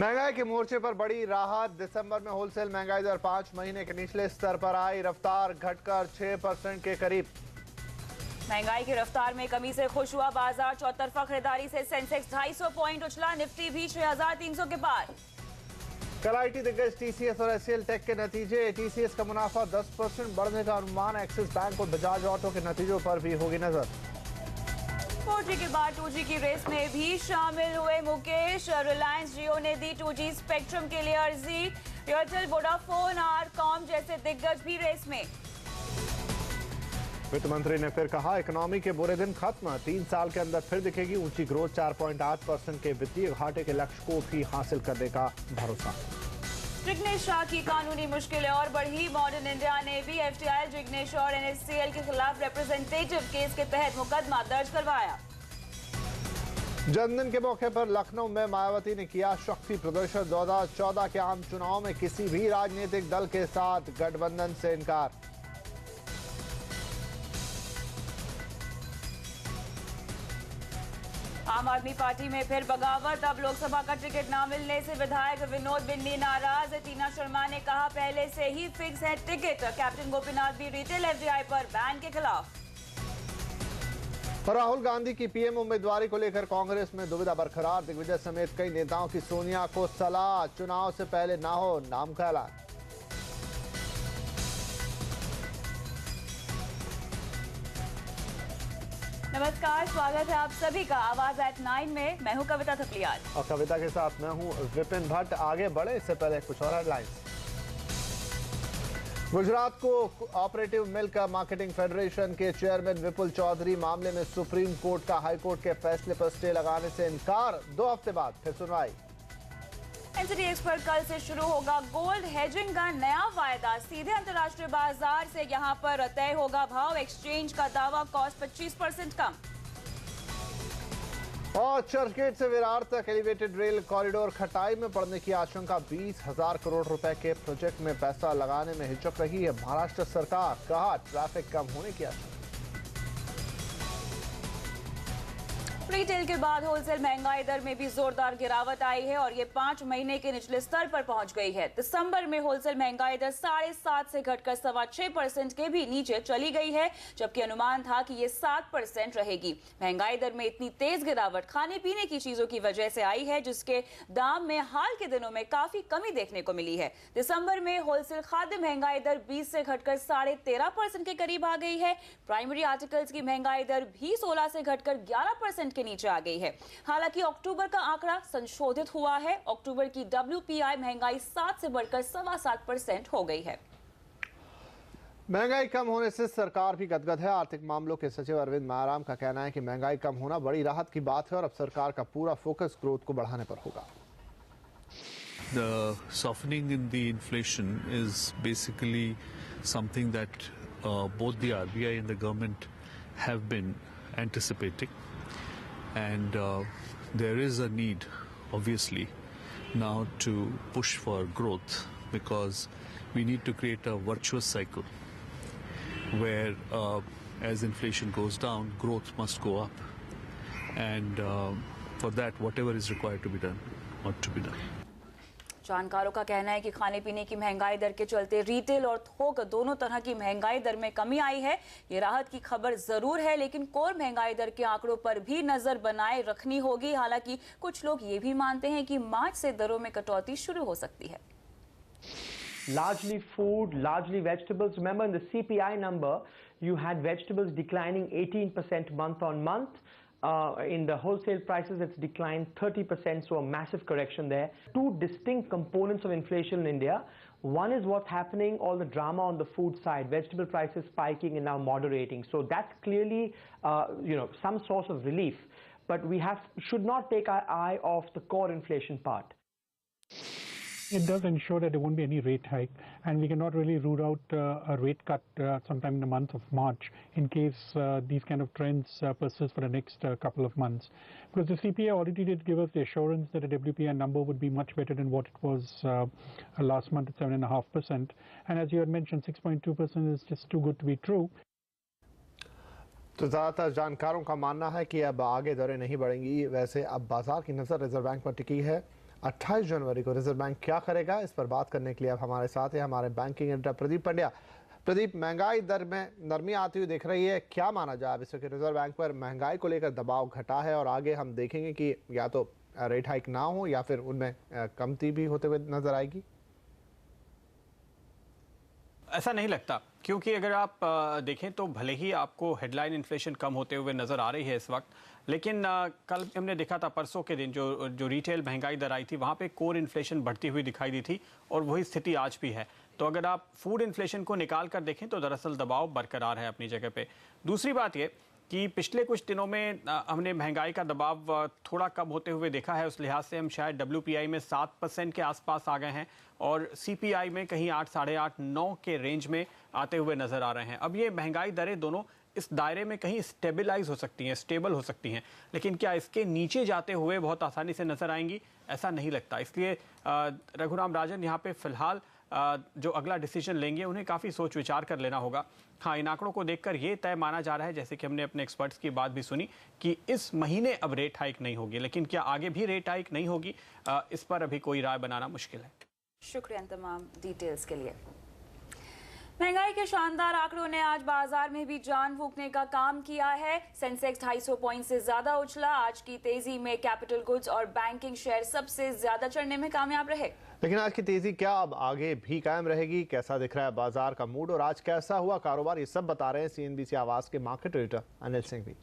महंगाई के मोर्चे पर बड़ी राहत। दिसंबर में होलसेल महंगाई दर 5 महीने के निचले स्तर पर आई, रफ्तार घटकर 6% के करीब। महंगाई की रफ्तार में कमी से खुश हुआ बाजार। चौतरफा खरीदारी से सेंसेक्स 250 पॉइंट उछला, निफ्टी भी 6300 के पार। कल आईटी दिग्गज टीसीएस और एचसीएल टेक के नतीजे। टीसीएस का मुनाफा 10% बढ़ने का अनुमान। एक्सिस बैंक और बजाज ऑटो के नतीजों पर भी होगी नजर। 4G के बाद 2G की रेस में भी शामिल हुए मुकेश। रिलायंस जियो ने दी 2G स्पेक्ट्रम के लिए अर्जी। एयरटेल, वोडाफोन, आरकॉम जैसे दिग्गज भी रेस में। वित्त मंत्री ने फिर कहा, इकोनॉमी के बुरे दिन खत्म, 3 साल के अंदर फिर दिखेगी ऊंची ग्रोथ। 4.8% के वित्तीय घाटे के लक्ष्य को भी हासिल करने का भरोसा। जिग्नेश शाह की कानूनी मुश्किलें और बढ़ी। मॉडर्न इंडिया ने भी एफटीआई, जिग्नेश और एनएससीएल के खिलाफ रिप्रेजेंटेटिव केस के तहत मुकदमा दर्ज करवाया। जन्मदिन के मौके पर लखनऊ में मायावती ने किया शक्ति प्रदर्शन। 2014 के आम चुनाव में किसी भी राजनीतिक दल के साथ गठबंधन से इनकार। आम आदमी पार्टी में फिर बगावत। अब लोकसभा का टिकट न मिलने से विधायक विनोद बिंडी नाराज। टीना शर्मा ने कहा, पहले से ही फिक्स है टिकट। कैप्टन गोपीनाथ भी रिटेल एफडीआई पर बैन के खिलाफ। राहुल गांधी की पीएम उम्मीदवारी को लेकर कांग्रेस में दुविधा बरकरार। दिग्विजय समेत कई नेताओं की सोनिया को सलाह, चुनाव से पहले ना हो नाम का ऐलान। नमस्कार, स्वागत है आप सभी का आवाज एट 9 में। मैं हूं कविता थपलियाल और कविता के साथ मैं हूं विपिन भट्ट। आगे बढ़े इससे पहले कुछ और headlines. Gujarat co operative milk marketing federation के चेयरमैन विपुल चौधरी मामले में सुप्रीम कोर्ट का हाई कोर्ट के फैसले पर स्टे लगाने से इनकार। 2 हफ्ते बाद फिर सुनवाई। एनसीडीएक्स पर कल से शुरू होगा गोल्ड हेजिंग का नया वायदा। सीधे अंतर्राष्ट्रीय बाजार से यहां पर तय होगा भाव। एक्सचेंज का दावा, कॉस्ट 25% कम। और चर्चगेट से विरार तक एलिवेटेड रेल कॉरिडोर खटाई में पड़ने की आशंका। 20,000 करोड़ रुपए के प्रोजेक्ट में पैसा लगाने में हिचक रही है महाराष्ट्र सरकार। कहा, ट्रैफिक कम होने की आशंका। रिटेल के बाद होलसेल महंगाई दर में भी जोरदार गिरावट आई है और ये 5 महीने के निचले स्तर पर पहुंच गई है। दिसंबर में होलसेल महंगाई दर 7.5% से घटकर 6.25% के भी नीचे चली गई है, जबकि अनुमान था कि ये 7% रहेगी। महंगाई दर में इतनी तेज गिरावट खाने पीने की चीजों की वजह से आई है, जिसके दाम में हाल के दिनों में काफी कमी देखने को मिली है। दिसंबर में होलसेल खाद्य महंगाई दर 20 से घटकर 13.5% के करीब आ गई है। प्राइमरी आर्टिकल्स की महंगाई दर भी 16 से घटकर 11% नीचे आ गई है। हालांकि अक्टूबर का आंकड़ा संशोधित हुआ है। अक्टूबर की WPI महंगाई 7 से बढ़कर 7.25% हो गई है। महंगाई कम होने से सरकार भी गदगद है। आर्थिक मामलों के सचिव अरविंद मायाराम का कहना है कि महंगाई कम होना बड़ी राहत की बात है और अब सरकार का पूरा फोकस ग्रोथ को बढ़ाने पर होगा। The softening in the inflation is basically something that both the RBI and the government have been anticipating. And there is a need, obviously, now to push for growth, because we need to create a virtuous cycle where as inflation goes down, growth must go up, and for that whatever is required to be done ought to be done. जानकारों का कहना है कि खाने पीने की महंगाई दर के चलते रिटेल और थोक दोनों तरह की महंगाई दर में कमी आई है। ये राहत की खबर जरूर है, लेकिन कोर महंगाई दर के आंकड़ों पर भी नजर बनाए रखनी होगी। हालांकि कुछ लोग ये भी मानते हैं कि मार्च से दरों में कटौती शुरू हो सकती है। Largely food, largely vegetables. Remember, in the CPI number, you had vegetables declining 18% month on month. In the wholesale prices, it's declined 30%, so a massive correction there. 2 distinct components of inflation in India. One is what's happening, all the drama on the food side, vegetable prices spiking and now moderating. So that's clearly, some source of relief. But we should not take our eye off the core inflation part. It does ensure that there won't be any rate hike, and we cannot really rule out a rate cut sometime in the month of March in case these kind of trends persist for the next couple of months. Because the CPI already did give us the assurance that the WPI number would be much better than what it was last month at 7.5%. And as you had mentioned, 6.2% is just too good to be true. तो ज़्यादातर जानकारों का मानना है कि अब आगे दरें नहीं बढ़ेंगी। वैसे अब बाजार की नज़र रिजर्व बैंक पर टिकी है। 28 जनवरी को रिजर्व बैंक क्या करेगा, इस पर बात करने के लिए अब हमारे साथ है हमारे बैंकिंग एडिटर प्रदीप पंड्या। प्रदीप, महंगाई दर में नरमी आती हुई दिख रही है, क्या माना जाए अब इसके रिजर्व बैंक पर महंगाई को लेकर दबाव घटा है और आगे हम देखेंगे कि या तो रेट हाइक ना हो या फिर उनमें कमती भी होते हुए नजर आएगी? ऐसा नहीं लगता, क्योंकि अगर आप देखें तो भले ही आपको हेडलाइन इन्फ्लेशन कम होते हुए नज़र आ रही है इस वक्त, लेकिन कल हमने देखा था परसों के दिन जो रिटेल महंगाई दर आई थी वहाँ पे कोर इन्फ्लेशन बढ़ती हुई दिखाई दी थी और वही स्थिति आज भी है। तो अगर आप फूड इन्फ्लेशन को निकाल कर देखें तो दरअसल दबाव बरकरार है अपनी जगह पे। दूसरी बात ये कि पिछले कुछ दिनों में हमने महंगाई का दबाव थोड़ा कम होते हुए देखा है। उस लिहाज से हम शायद WPI में 7% के आसपास आ गए हैं और CPI में कहीं 8, 8.5, 9 के रेंज में आते हुए नजर आ रहे हैं। अब ये महंगाई दरें दोनों इस दायरे में कहीं स्टेबलाइज हो सकती हैं, स्टेबल हो सकती हैं, लेकिन क्या इसके नीचे जाते हुए बहुत आसानी से नजर आएंगी, ऐसा नहीं लगता। इसलिए रघुराम राजन यहाँ पे फिलहाल जो अगला डिसीजन लेंगे उन्हें काफ़ी सोच विचार कर लेना होगा। हाँ, इन आंकड़ों को देखकर ये तय माना जा रहा है, जैसे कि हमने अपने एक्सपर्ट्स की बात भी सुनी, कि इस महीने अब रेट हाइक नहीं होगी, लेकिन क्या आगे भी रेट हाइक नहीं होगी, इस पर अभी कोई राय बनाना मुश्किल है। शुक्रिया तमाम डिटेल्स के लिए। महंगाई के शानदार आंकड़ों ने आज बाजार में भी जान फूंकने का काम किया है। सेंसेक्स 250 पॉइंट से ज्यादा उछला। आज की तेजी में कैपिटल गुड्स और बैंकिंग शेयर सबसे ज्यादा चढ़ने में कामयाब रहे। लेकिन आज की तेजी क्या अब आगे भी कायम रहेगी? कैसा दिख रहा है बाजार का मूड और आज कैसा हुआ कारोबार, ये सब बता रहे हैं CNBC आवाज के मार्केट एडिटर अनिल सिंह भी।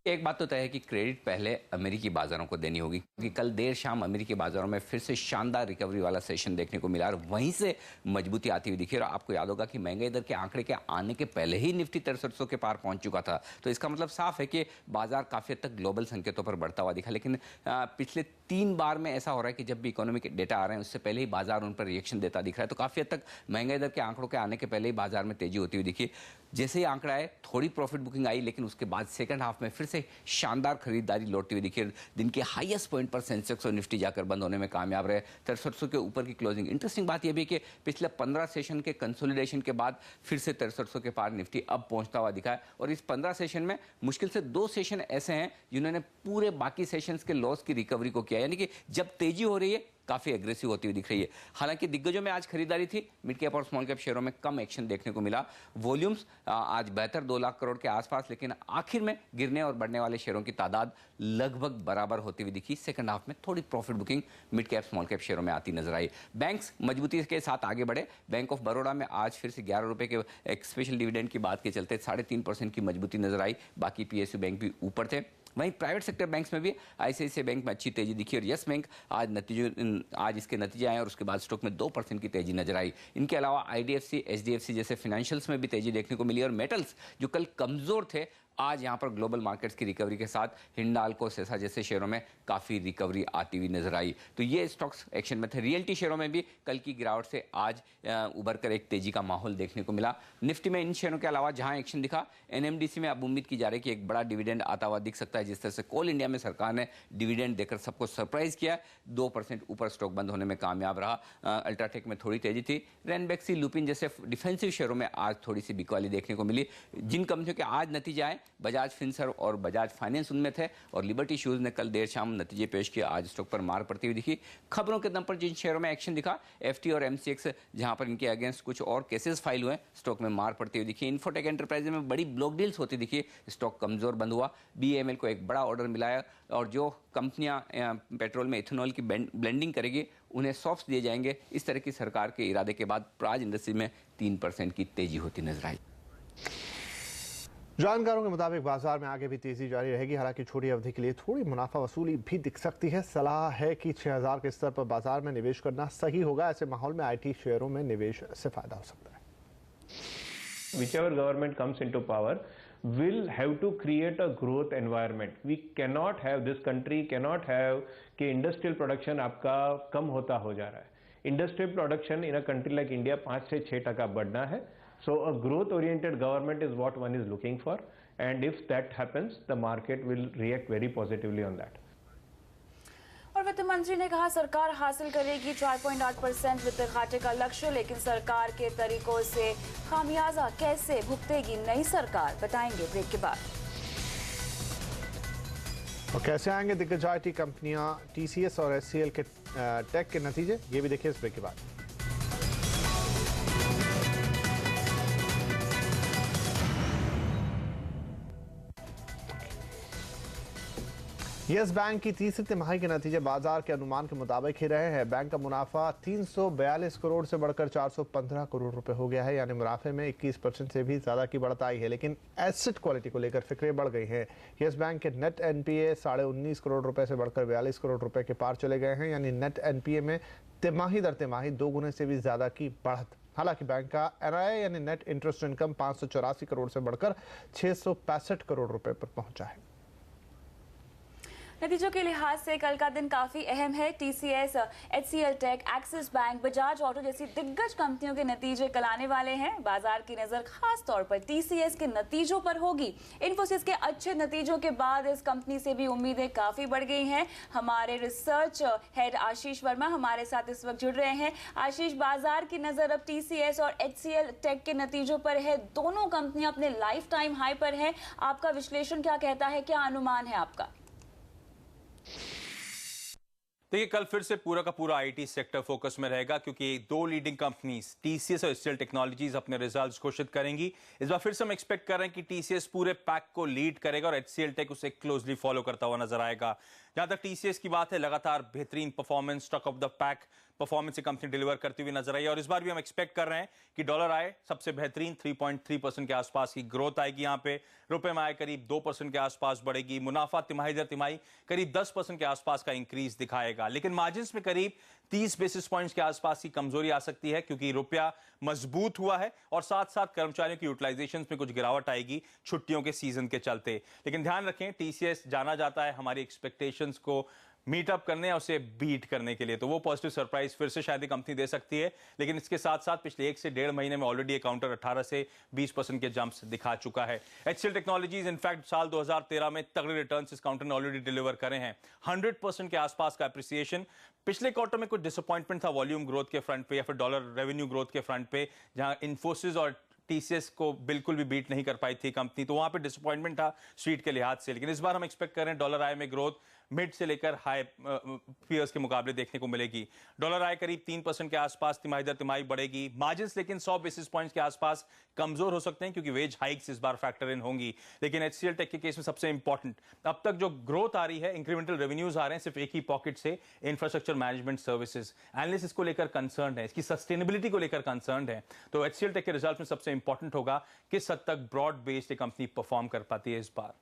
एक बात तो तय है कि क्रेडिट पहले अमेरिकी बाजारों को देनी होगी, क्योंकि कल देर शाम अमेरिकी बाजारों में फिर से शानदार रिकवरी वाला सेशन देखने को मिला और वहीं से मजबूती आती हुई दिखी। और आपको याद होगा कि महंगाई दर के आंकड़े के आने के पहले ही निफ्टी 6300 के पार पहुंच चुका था। तो इसका मतलब साफ है कि बाजार काफी हद तक ग्लोबल संकेतों पर बढ़ता हुआ दिखा। लेकिन पिछले 3 बार में ऐसा हो रहा है कि जब भी इकोनॉमिक डेटा आ रहे हैं उससे पहले ही बाजार उन पर रिएक्शन देता दिख रहा है। तो काफी हद तक महंगाई दर के आंकड़ों के आने के पहले ही बाजार में तेजी होती हुई दिखी। जैसे ही आंकड़ा आए थोड़ी प्रॉफिट बुकिंग आई, लेकिन उसके बाद सेकंड हाफ में फिर से शानदार खरीदारी लौटती हुई दिखी। दिन के हाईएस्ट पॉइंट पर सेंसेक्स और निफ्टी जाकर बंद होने में कामयाब रहे, 6300 के ऊपर की क्लोजिंग। इंटरेस्टिंग बात यह भी कि पिछले 15 सेशन के कंसोलिडेशन के बाद फिर से 6300 के पार निफ्टी अब पहुंचता हुआ दिखा है। और इस 15 सेशन में मुश्किल से 2 सेशन ऐसे हैं जिन्होंने पूरे बाकी सेशंस के लॉस की रिकवरी को किया, यानी कि जब तेजी हो रही है काफी एग्रेसिव होती हुई दिख रही है। हालांकि दिग्गजों में आज खरीदारी थी, मिड कैप और स्मॉल कैप शेयरों में कम एक्शन देखने को मिला। वॉल्यूम्स आज बेहतर 2 लाख करोड़ के आसपास, लेकिन आखिर में गिरने और बढ़ने वाले शेयरों की तादाद लगभग बराबर होती हुई दिखी। सेकंड हाफ में थोड़ी profit booking mid cap small cap शेयरों में आती नजर आई। बैंक्स मजबूती के साथ आगे बढ़े। बैंक ऑफ बड़ौदा में आज फिर से 11 रुपए के एक स्पेशल डिविडेंड की बात के चलते 3.5% की मजबूती नजर आई। बाकी PSU बैंक भी ऊपर थे। वहीं प्राइवेट सेक्टर बैंक्स में भी ICICI बैंक में अच्छी तेजी दिखी और यस बैंक आज इसके नतीजे आए और उसके बाद स्टॉक में 2% की तेजी नजर आई। इनके अलावा IDFC, HDFC जैसे फाइनेंशियल्स में भी तेजी देखने को मिली और मेटल्स जो कल कमजोर थे आज यहां पर ग्लोबल मार्केट्स की रिकवरी के साथ हिंडाल्को, सेसा जैसे शेयरों में काफी रिकवरी आती हुई नजर आई। तो ये स्टॉक्स एक्शन में थे। रियल्टी शेयरों में भी कल की गिरावट से आज उभर कर एक तेजी का माहौल देखने को मिला। निफ्टी में इन शेयरों के अलावा जहां एक्शन दिखा, NMDC में अब उम्मीद की जा रही है कि एक बड़ा डिविडेंड आता हुआ दिख सकता है। जिस तरह से कोल इंडिया में सरकार ने डिविडेंड देकर सबको सरप्राइज किया, 2% ऊपर स्टॉक बंद होने में कामयाब रहा। अल्ट्राटेक में थोड़ी तेजी थी। रेनबैक्सी, लुपिन जैसे डिफेंसिव शेयरों में आज थोड़ी सी बिकवाली देखने को मिली। जिन कंपनियों के आज नतीजे आए, बजाज फिनसर्व और बजाज फाइनेंस उनमें थे और लिबर्टी शूज ने कल देर शाम नतीजे पेश किए। आज स्टॉक पर मार पड़ती हुई दिखी। खबरों के दम पर जिन शेयरों में एक्शन दिखा, FT और MCX जहां पर इनके अगेंस्ट कुछ और केसेस फाइल हुए, स्टॉक में मार पड़ती हुई दिखी। इन्फोटेक एंटरप्राइज में बड़ी ब्लॉक डील्स होती दिखी, स्टॉक कमजोर बंद हुआ। BAML को एक बड़ा ऑर्डर मिला है और जो कंपनियां पेट्रोल में इथेनॉल की ब्लेंडिंग करेगी उन्हें सॉफ्ट दिए जाएंगे। इस तरह की सरकार के इरादे के बाद प्राज इंडस्ट्री में 3% की तेजी होती नजर आई। जानकारों के मुताबिक बाजार में आगे भी तेजी जारी रहेगी। हालांकि छोटी अवधि के लिए थोड़ी मुनाफा वसूली भी दिख सकती है। सलाह है कि 6000 के स्तर पर बाजार में निवेश करना सही होगा। ऐसे माहौल में IT शेयरों में निवेश से फायदा हो सकता है। Whichever government comes into power will have to create a growth environment. We cannot have, this country cannot have कि industrial production आपका कम होता हो जा रहा है। Industrial production in a country like India 5 से 6% बढ़ना है। So a growth-oriented government is what one is looking for, and if that happens, the market will react very positively on that. और वित्त मंत्री ने कहा सरकार हासिल करेगी 4.8% वित्त घाटे का लक्ष्य, लेकिन सरकार के तरीकों से खामियाजा कैसे भुगतेगी नई सरकार, बताएंगे ब्रेक के बाद। और कैसे आएंगे दिग्गज IT कंपनियां TCS और HCL के टेक के नतीजे, ये भी देखिए इस ब्रेक के बाद। यस बैंक की तीसरी तिमाही के नतीजे बाजार के अनुमान के मुताबिक ही रहे हैं। बैंक का मुनाफा 342 करोड़ से बढ़कर 415 करोड़ रुपए हो गया है, यानी मुनाफे में 21% से भी ज्यादा की बढ़त आई है। लेकिन एसेट क्वालिटी को लेकर फिक्रें बढ़ गई हैं। यस बैंक के नेट NPA 19.5 करोड़ रुपए से बढ़कर 42 करोड़ रुपए के पार चले गए हैं, यानी नेट NPA में तिमाही दर तिमाही 2 गुने से भी ज्यादा की बढ़त। हालांकि बैंक का NII यानी नेट इंटरेस्ट इनकम 584 करोड़ से बढ़कर 665 करोड़ रुपए पर पहुंचा है। नतीजों के लिहाज से कल का दिन काफी अहम है। TCS, HCL Tech, Axis Bank, Bajaj Auto जैसी दिग्गज कंपनियों के नतीजे कल आने वाले हैं। बाजार की नजर खास तौर पर TCS के नतीजों पर होगी। इन्फोसिस के अच्छे नतीजों के बाद इस कंपनी से भी उम्मीदें काफी बढ़ गई हैं। हमारे रिसर्च हेड आशीष वर्मा हमारे साथ इस वक्त जुड़ रहे हैं। आशीष, बाजार की नजर अब TCS और HCL टेक के नतीजों पर है। दोनों कंपनियां अपने लाइफ टाइम हाई पर है। आपका विश्लेषण क्या कहता है, क्या अनुमान है आपका? देखिए, कल फिर से पूरा का पूरा IT सेक्टर फोकस में रहेगा, क्योंकि दो लीडिंग कंपनीज TCS और HCL टेक्नोलॉजीज अपने रिजल्ट्स घोषित करेंगी। इस बार फिर से हम एक्सपेक्ट कर रहे हैं कि TCS पूरे पैक को लीड करेगा और HCL टेक उसे क्लोजली फॉलो करता हुआ नजर आएगा। जहां तक TCS की बात है, लगातार बेहतरीन performance, stock of the pack performance से कंपनी डिलीवर करती हुई नजर आई, और इस बार भी हम एक्सपेक्ट कर रहे हैं कि डॉलर आए सबसे बेहतरीन 3.3% के आसपास की ग्रोथ आएगी। यहाँ पे रुपए में आए करीब 2% के आसपास बढ़ेगी। मुनाफा तिमाही दर तिमाही करीब 10% के आसपास का इंक्रीज दिखाएगा। लेकिन मार्जिन में करीब 30 बेसिस पॉइंट्स के आसपास की कमजोरी आ सकती है, क्योंकि रुपया मजबूत हुआ है और साथ साथ कर्मचारियों की यूटिलाइजेशन में कुछ गिरावट आएगी छुट्टियों के सीजन के चलते। लेकिन ध्यान रखें, TCS जाना जाता है हमारी एक्सपेक्टेशंस को मीटअप करने या उसे बीट करने के लिए, तो वो पॉजिटिव सरप्राइज फिर से शायद ही कंपनी दे सकती है। लेकिन इसके साथ साथ पिछले 1 से 1.5 महीने में ऑलरेडी काउंटर 18 से 20% के जंप्स दिखा चुका है। HCL टेक्नोलॉजीज इनफैक्ट साल 2013 में तगड़े रिटर्न्स इस काउंटर ने ऑलरेडी डिलीवर करे हैं। 100% के आसपास का एप्रिसिएशन। पिछले क्वार्टर में कुछ डिसअपॉइंटमेंट था वॉल्यूम ग्रोथ के फ्रंट पे या फिर डॉलर रेवेन्यू ग्रोथ के फ्रंट पे, जहां इन्फोसिस और TCS को बिल्कुल भी बीट नहीं कर पाई थी कंपनी, तो वहां पे डिसअपॉइंटमेंट था स्ट्रीट के लिहाज से। लेकिन इस बार हम एक्सपेक्ट कर रहे हैं डॉलर आय में ग्रोथ मिड से लेकर हाई पीयर्स के मुकाबले देखने को मिलेगी। डॉलर आय करीब 3% के आसपास तिमाही दर तिमाही बढ़ेगी। मार्जिन्स लेकिन 100 बेसिस पॉइंट्स के आसपास कमजोर हो सकते हैं, क्योंकि वेज हाइक्स इस बार फैक्टर इन होंगी। लेकिन HCL टेक के केस में सबसे इंपॉर्टेंट, अब तक जो ग्रोथ आ रही है, इंक्रीमेंटल रेवेन्यूज आ रहे हैं सिर्फ एक ही पॉकेट से, इंफ्रास्ट्रक्चर मैनेजमेंट सर्विसेज। एनालिस्ट इसको लेकर कंसर्न है, इसकी सस्टेनेबिलिटी को लेकर कंसर्न है। तो HCL टेक के रिजल्ट में सबसे इंपॉर्टेंट होगा किस हद तक ब्रॉड बेस्ड कंपनी परफॉर्म कर पाती है इस बार।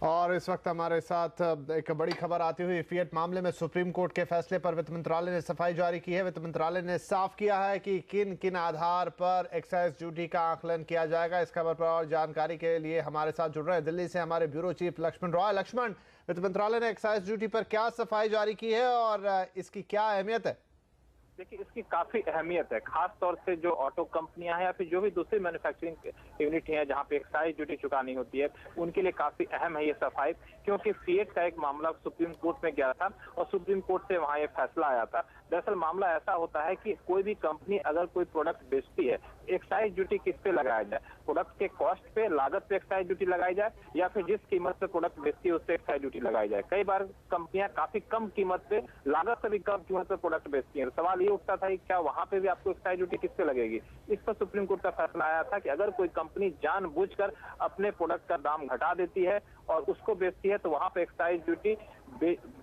और इस वक्त हमारे साथ एक बड़ी खबर आती हुई फिएट मामले में सुप्रीम कोर्ट के फैसले पर वित्त मंत्रालय ने सफाई जारी की है। वित्त मंत्रालय ने साफ किया है कि किन किन आधार पर एक्साइज ड्यूटी का आकलन किया जाएगा। इस खबर पर और जानकारी के लिए हमारे साथ जुड़ रहे हैं दिल्ली से हमारे ब्यूरो चीफ लक्ष्मण रॉय। लक्ष्मण, वित्त मंत्रालय ने एक्साइज ड्यूटी पर क्या सफाई जारी की है और इसकी क्या अहमियत है? देखिए, इसकी काफी अहमियत है, खास तौर से जो ऑटो कंपनियां हैं या फिर जो भी दूसरी मैन्युफैक्चरिंग यूनिट है जहां पे एक्साइज ड्यूटी चुकानी होती है, उनके लिए काफी अहम है ये सफाई। क्योंकि फिएट का एक मामला सुप्रीम कोर्ट में गया था और सुप्रीम कोर्ट से वहां ये फैसला आया था। दरअसल मामला ऐसा होता है कि कोई भी कंपनी अगर कोई प्रोडक्ट बेचती है, एक्साइज ड्यूटी किस पे लगाया जाए? प्रोडक्ट के कॉस्ट पे, लागत पे एक्साइज ड्यूटी लगाई जाए, या फिर जिस कीमत पे प्रोडक्ट बेचती है उस पे एक्साइज ड्यूटी लगाई जाए। कई बार कंपनियां काफी कम कीमत पे, लागत से भी कम कीमत पे प्रोडक्ट बेचती है। सवाल ये उठता था कि क्या वहां पे भी आपको एक्साइज ड्यूटी किस पे लगेगी? इस पर सुप्रीम कोर्ट का फैसला आया था कि अगर कोई कंपनी जानबूझकर अपने प्रोडक्ट का दाम घटा देती है और उसको बेचती है, तो वहां पे एक्साइज ड्यूटी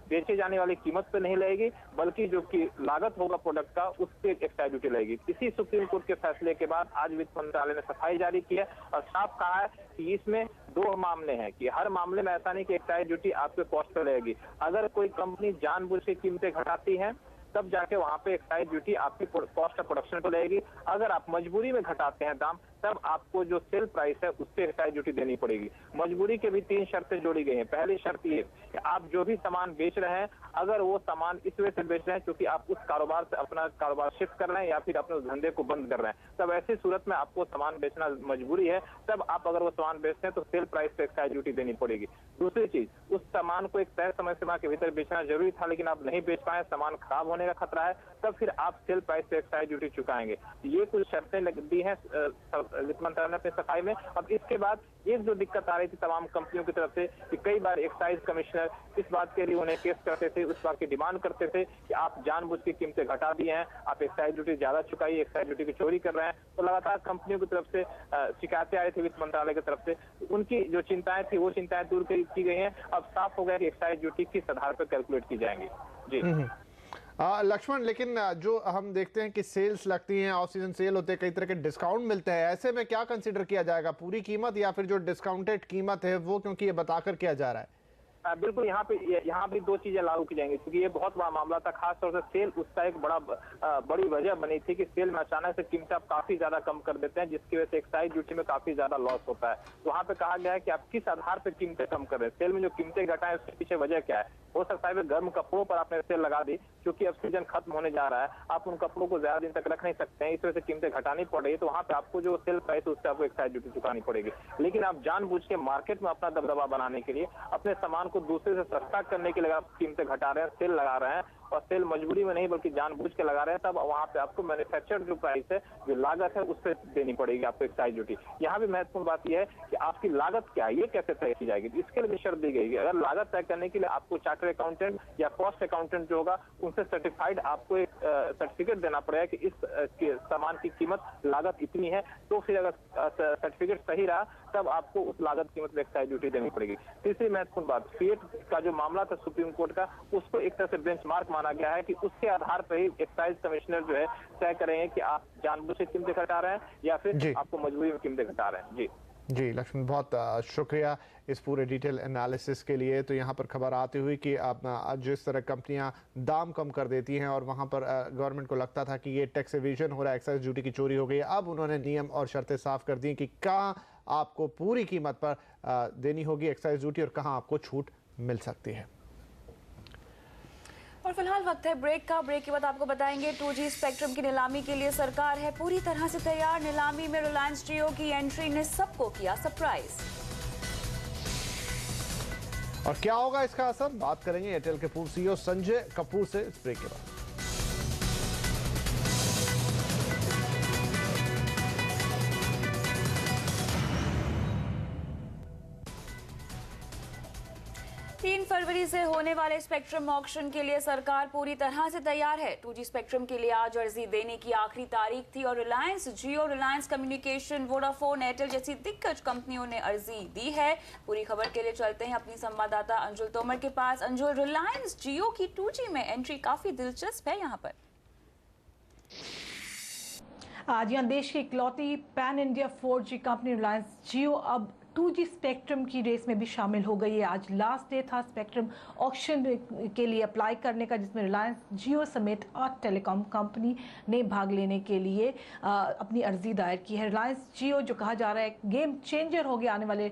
बेचे जाने वाली कीमत पे नहीं लगेगी, बल्कि जो कि लागत होगा प्रोडक्ट का उस पे एक्साइज ड्यूटी लगेगी। इसी सुप्रीम कोर्ट के फैसले के बाद आज वित्त मंत्रालय ने सफाई जारी की है और साफ कहा है कि इसमें 2 मामले हैं कि हर मामले में ऐसा नहीं कि एक्साइज ड्यूटी आपके कॉस्ट पे लगेगी। अगर कोई कंपनी जानबूझ के कीमतें घटाती है, तब जाके वहां पे एक्साइज ड्यूटी आपकी कॉस्ट ऑफ प्रोडक्शन पे लगेगी। अगर आप मजबूरी में घटाते हैं दाम, तब आपको जो सेल प्राइस है उस पे एक्साइज ड्यूटी देनी पड़ेगी। मजबूरी के भी 3 शर्तें जोड़ी गई हैं। पहली शर्त ये कि आप जो भी सामान बेच रहे हैं, अगर वो सामान इस वजह से बेच रहे हैं क्योंकि आप उस कारोबार से अपना कारोबार शिफ्ट कर रहे हैं या फिर अपने उस धंधे को बंद कर रहे हैं, तब ऐसी सूरत में आपको सामान बेचना मजबूरी है, तब आप अगर वो सामान बेचते हैं तो सेल प्राइस पे एक्साइज ड्यूटी देनी पड़ेगी। दूसरी चीज, उस सामान को एक तय समय सीमा के भीतर बेचना जरूरी था लेकिन आप नहीं बेच पाए, सामान खराब होने का खतरा है, तब फिर आप सेल प्राइस पे एक्साइज ड्यूटी चुकाएंगे। ये कुछ शर्तें दी हैं वित्त मंत्रालय ने अपने सफाई में। अब इसके बाद एक जो दिक्कत आ रही थी तमाम कंपनियों की तरफ से कि कई बार एक्साइज कमिश्नर इस बात के लिए उन्हें केस करते थे, उस बात की डिमांड करते थे कि आप जानबूझ के कीमतें घटा दी हैं, आप एक्साइज ड्यूटी ज्यादा चुकाइए, एक्साइज ड्यूटी की चोरी कर रहे हैं। तो लगातार कंपनियों की तरफ से शिकायतें आई थी वित्त मंत्रालय की तरफ से। उनकी जो चिंताएं थी वो चिंताएं दूर की गई हैं। अब साफ हो गया कि एक्साइज ड्यूटी किस आधार पर कैलकुलेट की जाएंगी। जी लक्ष्मण, लेकिन जो हम देखते हैं कि सेल्स लगती हैं, ऑफ सीजन सेल होते हैं, कई तरह के डिस्काउंट मिलते हैं, ऐसे में क्या कंसीडर किया जाएगा, पूरी कीमत या फिर जो डिस्काउंटेड कीमत है वो, क्योंकि ये बताकर किया जा रहा है? बिल्कुल, यहाँ भी दो चीजें लागू की जाएंगी क्योंकि ये बहुत बड़ा मामला था। खास तौर से सेल उसका एक बड़ी वजह बनी थी कि सेल में अचानक से कीमतें आप काफी ज्यादा कम कर देते हैं, जिसकी वजह से एक्साइज ड्यूटी में काफी ज्यादा लॉस होता है। तो वहाँ पे कहा गया है कि आप किस आधार पर कीमतें कम कर रहे हैं, सेल में जो कीमतें घटाएं उसके पीछे वजह क्या है। हो सकता है गर्म कपड़ों पर आपने सेल लगा दी, क्योंकि अब सीजन खत्म होने जा रहा है, आप उन कपड़ों को ज्यादा दिन तक रख नहीं सकते हैं, इस वजह से कीमतें घटानी पड़ रही, तो वहाँ पे आपको जो सेल प्राइस है उससे आपको एक्साइज ड्यूटी चुकानी पड़ेगी। लेकिन आप जानबूझ के मार्केट में अपना दबदबा बनाने के लिए, अपने सामान को दूसरे से सस्ता करने के लिए आप कीमतें घटा रहे हैं, सेल लगा रहे हैं, और सेल मजबूरी में नहीं बल्कि जानबूझ के लगा रहे हैं, तब वहाँ पे आपको मैन्युफैक्चर जो प्राइस है, जो लागत है, उस पर देनी पड़ेगी आपको एक्साइज ड्यूटी। यहाँ भी महत्वपूर्ण बात यह है कि आपकी लागत क्या है, ये कैसे तय की जाएगी, इसके लिए भी शर्त दी गई है। अगर लागत तय करने के लिए आपको चार्टर्ड अकाउंटेंट या कॉस्ट अकाउंटेंट जो होगा उनसे सर्टिफाइड आपको एक सर्टिफिकेट देना पड़ेगा कि इस सामान की कीमत लागत इतनी है, तो फिर अगर सर्टिफिकेट सही रहा तब आपको उस लागत कीमत में एक्साइज ड्यूटी देनी पड़ेगी। तीसरी महत्वपूर्ण बात, फिएट का जो मामला था सुप्रीम कोर्ट का, उसको एक तरह से बेंचमार्क माना गया है कि उसके आधार पर ही एक्साइज कमिश्नर जो है तय करेंगे कि आप जानबूझ से कीमतें घटा रहे हैं या फिर आपको मजबूरी में कीमतें घटा रहे हैं। जी लक्ष्मण, बहुत शुक्रिया इस पूरे डिटेल एनालिसिस के लिए। तो यहाँ पर खबर आती हुई कि अब जिस तरह कंपनियां दाम कम कर देती हैं और वहाँ पर गवर्नमेंट को लगता था कि ये टैक्स एविजन हो रहा है, एक्साइज ड्यूटी की चोरी हो गई, अब उन्होंने नियम और शर्तें साफ कर दी कि कहाँ आपको पूरी कीमत पर देनी होगी एक्साइज ड्यूटी और कहाँ आपको छूट मिल सकती है। और फिलहाल वक्त है ब्रेक का। ब्रेक के बाद आपको बताएंगे 2G स्पेक्ट्रम की नीलामी के लिए सरकार है पूरी तरह से तैयार। नीलामी में रिलायंस जियो की एंट्री ने सबको किया सरप्राइज। और क्या होगा इसका असर, बात करेंगे एयरटेल के पूर्व CEO संजय कपूर से इस ब्रेक के बाद। फरवरी से होने वाले स्पेक्ट्रम ऑक्शन के लिए सरकार पूरी तरह से तैयार है। 2G स्पेक्ट्रम के लिए आज अर्जी देने की आखिरी तारीख थी और रिलायंस जियो, रिलायंस कम्युनिकेशन, वोडाफोन, एयरटेल जैसी दिग्गज कंपनियों ने अर्जी दी है। पूरी खबर के लिए चलते हैं अपनी संवाददाता अंजुल तोमर के पास। अंजुल, रिलायंस जियो की 2G में एंट्री काफी दिलचस्प है यहाँ पर। आज यहाँ देश की इकलौती pan India 4G company Reliance Jio अब 2G स्पेक्ट्रम की रेस में भी शामिल हो गई है। आज लास्ट डे था स्पेक्ट्रम ऑक्शन के लिए अप्लाई करने का, जिसमें रिलायंस जियो समेत 8 टेलीकॉम कंपनी ने भाग लेने के लिए अपनी अर्जी दायर की है। रिलायंस जियो जो कहा जा रहा है गेम चेंजर हो गया आने वाले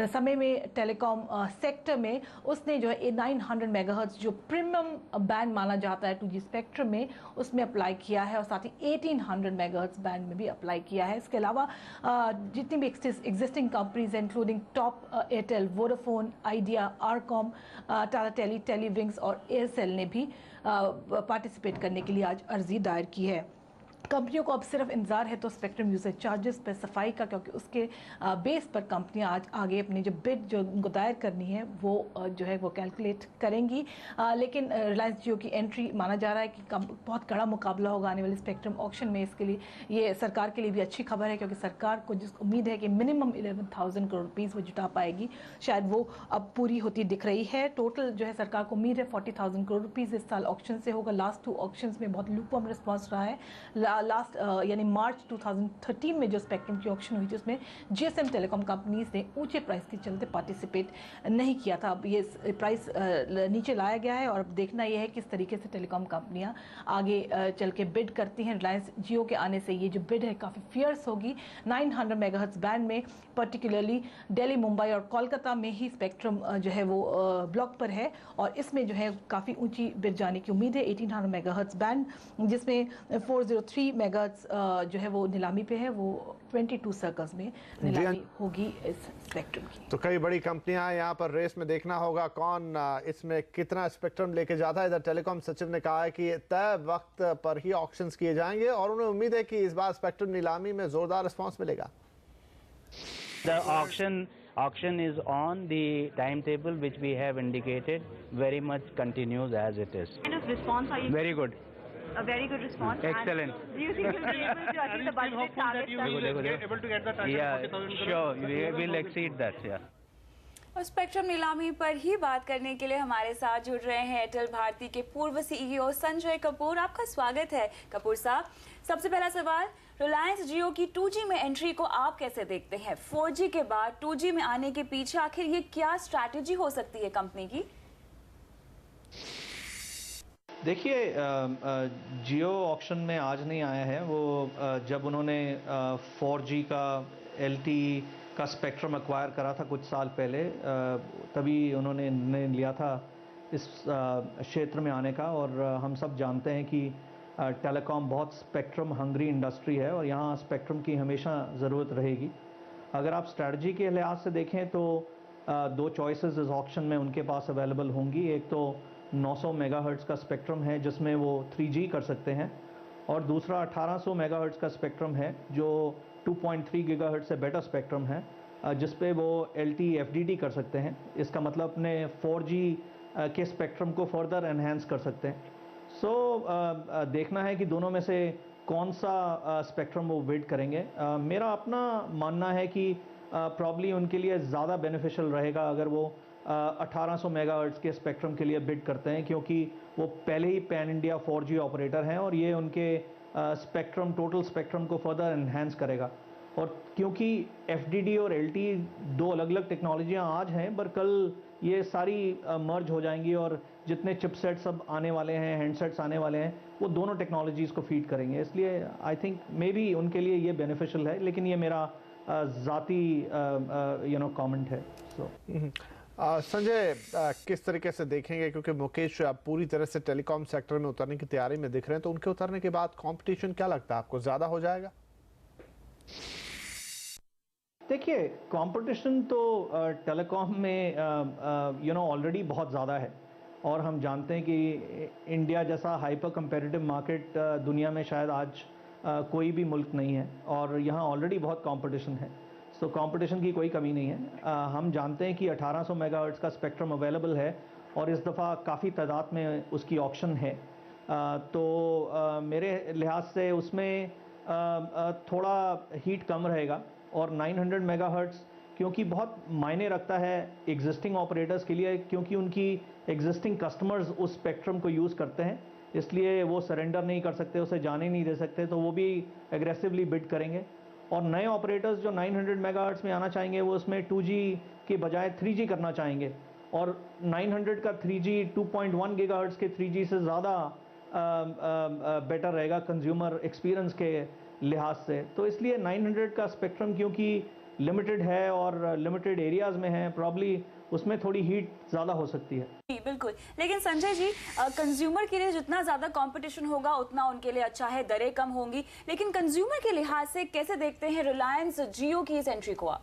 समय में टेलीकॉम सेक्टर में, उसने जो है 900 मेगाहर्ट्ज जो प्रीमियम बैंड माना जाता है 2G स्पेक्ट्रम में, उसमें अप्लाई किया है और साथ ही 1800 मेगाहर्ट्ज बैंड में भी अप्लाई किया है। इसके अलावा जितनी भी एग्जिस्टिंग कंपनीज हैं including top, Airtel, Vodafone, Idea, RCom, Tata tele, टेलीविंग्स और एयरसेल ने भी पार्टिसिपेट करने के लिए आज अर्जी दायर की है। कंपनियों को अब सिर्फ इंतजार है तो स्पेक्ट्रम यूजेज चार्जेस पर सफाई का, क्योंकि उसके बेस पर कंपनियां आज आगे अपनी जो बिड जो उनको दायर करनी है वो जो है वो कैलकुलेट करेंगी। लेकिन रिलायंस जियो की एंट्री माना जा रहा है कि बहुत कड़ा मुकाबला होगा आने वाले स्पेक्ट्रम ऑक्शन में। इसके लिए ये सरकार के लिए भी अच्छी खबर है, क्योंकि सरकार को जिस उम्मीद है कि मिनिमम 11,000 करोड़ रुपीज़ वो जुटा पाएगी, शायद वो अब पूरी होती दिख रही है। टोटल जो है सरकार को उम्मीद है 40,000 करोड़ रुपीज़ इस साल ऑक्शन से होगा। लास्ट 2 ऑक्शन में बहुत लूपम रिस्पॉन्स रहा है। लास्ट यानी मार्च 2013 में जो स्पेक्ट्रम की ऑक्शन हुई थी उसमें GSM टेलीकॉम कंपनीज ने ऊंचे प्राइस के चलते पार्टिसिपेट नहीं किया था। अब ये प्राइस नीचे लाया गया है और अब देखना यह है किस तरीके से टेलीकॉम कंपनियां आगे चल के बिड करती हैं। रिलायंस जियो के आने से ये जो बिड है काफ़ी फियर्स होगी। 900 मेगाहर्ट्ज बैंड में पर्टिकुलरली दिल्ली, मुंबई और कोलकाता में ही स्पेक्ट्रम जो है वो ब्लॉक पर है और इसमें जो है काफ़ी ऊंची बिड जाने की उम्मीद है। 1800 मेगाहर्ट्ज बैंड जिसमें 403 3 मेगाहर्ट्ज जो है वो नीलामी पे है, वो 22 सर्कल्स में नीलामी होगी इस स्पेक्ट्रम की। तो कई बड़ी कंपनियां हैं यहाँ पर रेस में, देखना होगा कौन इसमें कितना स्पेक्ट्रम लेके जाता है। इधर टेलीकॉम सचिव ने कहा है कि तय वक्त पर ही ऑक्शंस किए जाएंगे और उन्हें उम्मीद है कि इस बार स्पेक्ट्रम नीलामी में जोरदार रिस्पॉन्स मिलेगा। The auction is on. The timetable which we have indicated very much continues as it is. What kind of response are you? Very good. A very good response. Excellent. And do you think you'll be able to achieve the budgeted target? able to get the target? Yeah, sure. We will exceed that. Yeah. और spectrum नीलामी पर ही बात करने के लिए हमारे साथ जुड़ रहे हैं एयरटेल भारती के पूर्व सीईओ संजय कपूर। आपका स्वागत है कपूर साहब। सबसे पहला सवाल, रिलायंस जियो की 2G में एंट्री को आप कैसे देखते हैं? 4G के बाद 2G में आने के पीछे आखिर ये क्या स्ट्रैटेजी हो सकती है कंपनी की? देखिए, जियो ऑक्शन में आज नहीं आया है। वो जब उन्होंने 4G का LTE का स्पेक्ट्रम एक्वायर करा था कुछ साल पहले, तभी उन्होंने निर्णय लिया था इस क्षेत्र में आने का। और हम सब जानते हैं कि टेलीकॉम बहुत स्पेक्ट्रम हंग्री इंडस्ट्री है और यहाँ स्पेक्ट्रम की हमेशा ज़रूरत रहेगी। अगर आप स्ट्रैटेजी के लिहाज से देखें तो दो चॉइसेस इस ऑक्शन में उनके पास अवेलेबल होंगी। एक तो 900 मेगाहर्ट्ज़ का स्पेक्ट्रम है जिसमें वो 3G कर सकते हैं, और दूसरा 1800 मेगाहर्ट्ज़ का स्पेक्ट्रम है जो 2.3 गीगाहर्ट्ज़ से बेटर स्पेक्ट्रम है, जिस पे वो LTE FDD कर सकते हैं। इसका मतलब अपने 4G के स्पेक्ट्रम को फर्दर एनहेंस कर सकते हैं। सो देखना है कि दोनों में से कौन सा स्पेक्ट्रम वो बिड करेंगे। मेरा अपना मानना है कि प्रॉब्ली उनके लिए ज़्यादा बेनिफिशियल रहेगा अगर वो 1800 मेगाहर्ट्ज़ के स्पेक्ट्रम के लिए बिड करते हैं, क्योंकि वो पहले ही पैन इंडिया 4G ऑपरेटर हैं और ये उनके स्पेक्ट्रम टोटल स्पेक्ट्रम को फर्दर एनहेंस करेगा। और क्योंकि FDD और LTE दो अलग अलग टेक्नोलॉजियाँ आज हैं, पर कल ये सारी मर्ज हो जाएंगी और जितने चिपसेट्स अब आने वाले हैं, हैंडसेट्स आने वाले हैं, वो दोनों टेक्नोलॉजीज़ को फीड करेंगे। इसलिए आई थिंक मे बी उनके लिए ये बेनिफिशियल है, लेकिन ये मेरा ज़ाती कमेंट है। संजय, किस तरीके से देखेंगे, क्योंकि मुकेश पूरी तरह से टेलीकॉम सेक्टर में उतरने की तैयारी में दिख रहे हैं, तो उनके उतरने के बाद कंपटीशन क्या लगता है आपको, ज़्यादा हो जाएगा? देखिए, कंपटीशन तो टेलीकॉम में ऑलरेडी बहुत ज़्यादा है और हम जानते हैं कि इंडिया जैसा हाइपर कंपेटिटिव मार्केट दुनिया में शायद आज कोई भी मुल्क नहीं है और यहाँ ऑलरेडी बहुत कंपटीशन है। तो कंपटीशन की कोई कमी नहीं है। हम जानते हैं कि 1800 मेगाहर्ट्ज़ का स्पेक्ट्रम अवेलेबल है और इस दफ़ा काफ़ी तादाद में उसकी ऑक्शन है। तो मेरे लिहाज से उसमें थोड़ा हीट कम रहेगा, और 900 मेगाहर्ट्ज़ क्योंकि बहुत मायने रखता है एग्जिस्टिंग ऑपरेटर्स के लिए, क्योंकि उनकी एग्जिस्टिंग कस्टमर्स उस स्पेक्ट्रम को यूज़ करते हैं, इसलिए वो सरेंडर नहीं कर सकते, उसे जाने नहीं दे सकते, तो वो भी एग्रेसिवली बिड करेंगे। और नए ऑपरेटर्स जो 900 मेगाहर्ट्ज़ में आना चाहेंगे वो उसमें 2G के बजाय 3G करना चाहेंगे, और 900 का 3G 2.1 गीगाहर्ट्ज़ के 3G से ज़्यादा बेटर रहेगा कंज्यूमर एक्सपीरियंस के लिहाज से। तो इसलिए 900 का स्पेक्ट्रम क्योंकि लिमिटेड है और लिमिटेड एरियाज में है, प्रॉब्ली उसमें थोड़ी हीट ज़्यादा हो सकती है। जी बिल्कुल, लेकिन संजय जी, कंज्यूमर के लिए जितना ज़्यादा कंपटीशन होगा उतना उनके लिए अच्छा है, दरें कम होंगी, लेकिन कंज्यूमर के लिहाज से कैसे देखते हैं रिलायंस जियो की इस एंट्री को आप?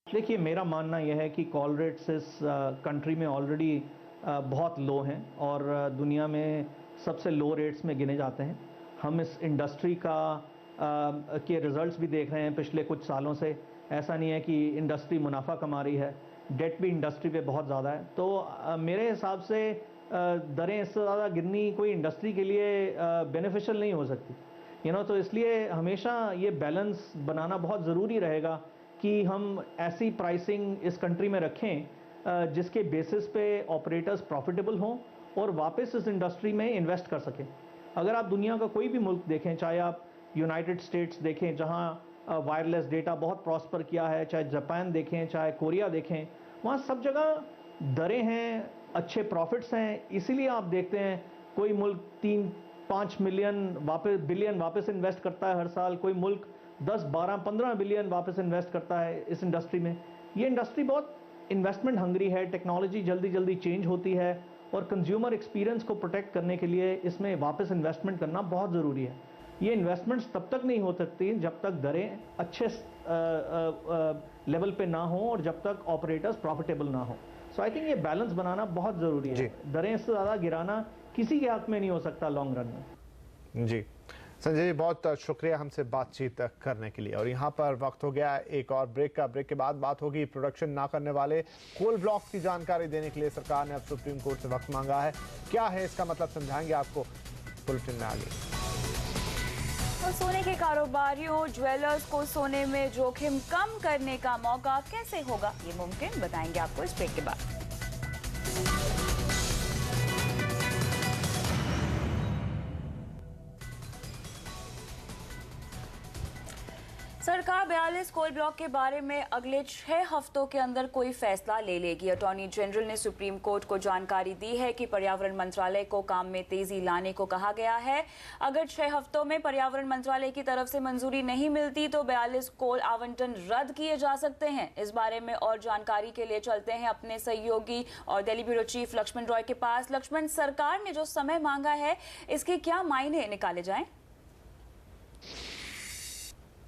देखिए, मेरा मानना यह है कि कॉल रेट्स इस कंट्री में ऑलरेडी बहुत लो हैं और दुनिया में सबसे लो रेट्स में गिने जाते हैं। हम इस इंडस्ट्री के रिजल्ट्स भी देख रहे हैं पिछले कुछ सालों से। ऐसा नहीं है कि इंडस्ट्री मुनाफा कमा रही है, डेट भी इंडस्ट्री पे बहुत ज़्यादा है। तो मेरे हिसाब से दरें इससे ज़्यादा गिरनी कोई इंडस्ट्री के लिए बेनिफिशियल नहीं हो सकती, तो इसलिए हमेशा ये बैलेंस बनाना बहुत ज़रूरी रहेगा कि हम ऐसी प्राइसिंग इस कंट्री में रखें जिसके बेसिस पे ऑपरेटर्स प्रॉफिटेबल हों और वापस इस इंडस्ट्री में इन्वेस्ट कर सकें। अगर आप दुनिया का कोई भी मुल्क देखें, चाहे आप यूनाइटेड स्टेट्स देखें जहां वायरलेस डेटा बहुत प्रॉस्पर किया है, चाहे जापान देखें, चाहे कोरिया देखें, वहाँ सब जगह दरें हैं, अच्छे प्रॉफिट्स हैं। इसीलिए आप देखते हैं कोई मुल्क 3-5 बिलियन वापस इन्वेस्ट करता है हर साल, कोई मुल्क 10, 12, 15 बिलियन वापस इन्वेस्ट करता है इस इंडस्ट्री में। ये इंडस्ट्री बहुत इन्वेस्टमेंट हंग्री है, टेक्नोलॉजी जल्दी जल्दी चेंज होती है और कंज्यूमर एक्सपीरियंस को प्रोटेक्ट करने के लिए इसमें वापस इन्वेस्टमेंट करना बहुत ज़रूरी है। ये इन्वेस्टमेंट्स तब तक नहीं हो सकती जब तक दरें अच्छे लेवल पे ना हो और जब तक ऑपरेटर्स प्रॉफिटेबल ना हो। सो आई थिंक ये बैलेंस बनाना बहुत ज़रूरी है। दरें से ज़्यादा गिराना किसी के हक में नहीं हो सकता लॉन्ग रन में। जी संजय जी, बहुत शुक्रिया हमसे बातचीत करने के लिए। और यहाँ पर वक्त हो गया एक और ब्रेक का। ब्रेक के बाद बात होगी प्रोडक्शन ना करने वाले कोल ब्लॉक की जानकारी देने के लिए सरकार ने अब सुप्रीम कोर्ट से वक्त मांगा है। क्या है इसका मतलब, समझाएंगे आपको बुलेटिन में आगे। तो सोने के कारोबारियों, ज्वेलर्स को सोने में जोखिम कम करने का मौका कैसे होगा ये मुमकिन, बताएंगे आपको इस ब्रेक के बाद। सरकार 42 कोल ब्लॉक के बारे में अगले 6 हफ्तों के अंदर कोई फैसला ले लेगी। अटॉर्नी जनरल ने सुप्रीम कोर्ट को जानकारी दी है कि पर्यावरण मंत्रालय को काम में तेजी लाने को कहा गया है। अगर 6 हफ्तों में पर्यावरण मंत्रालय की तरफ से मंजूरी नहीं मिलती तो 42 कोल आवंटन रद्द किए जा सकते हैं। इस बारे में और जानकारी के लिए चलते हैं अपने सहयोगी और दिल्ली ब्यूरो चीफ लक्ष्मण रॉय के पास। लक्ष्मण, सरकार ने जो समय मांगा है इसके क्या मायने निकाले जाएं?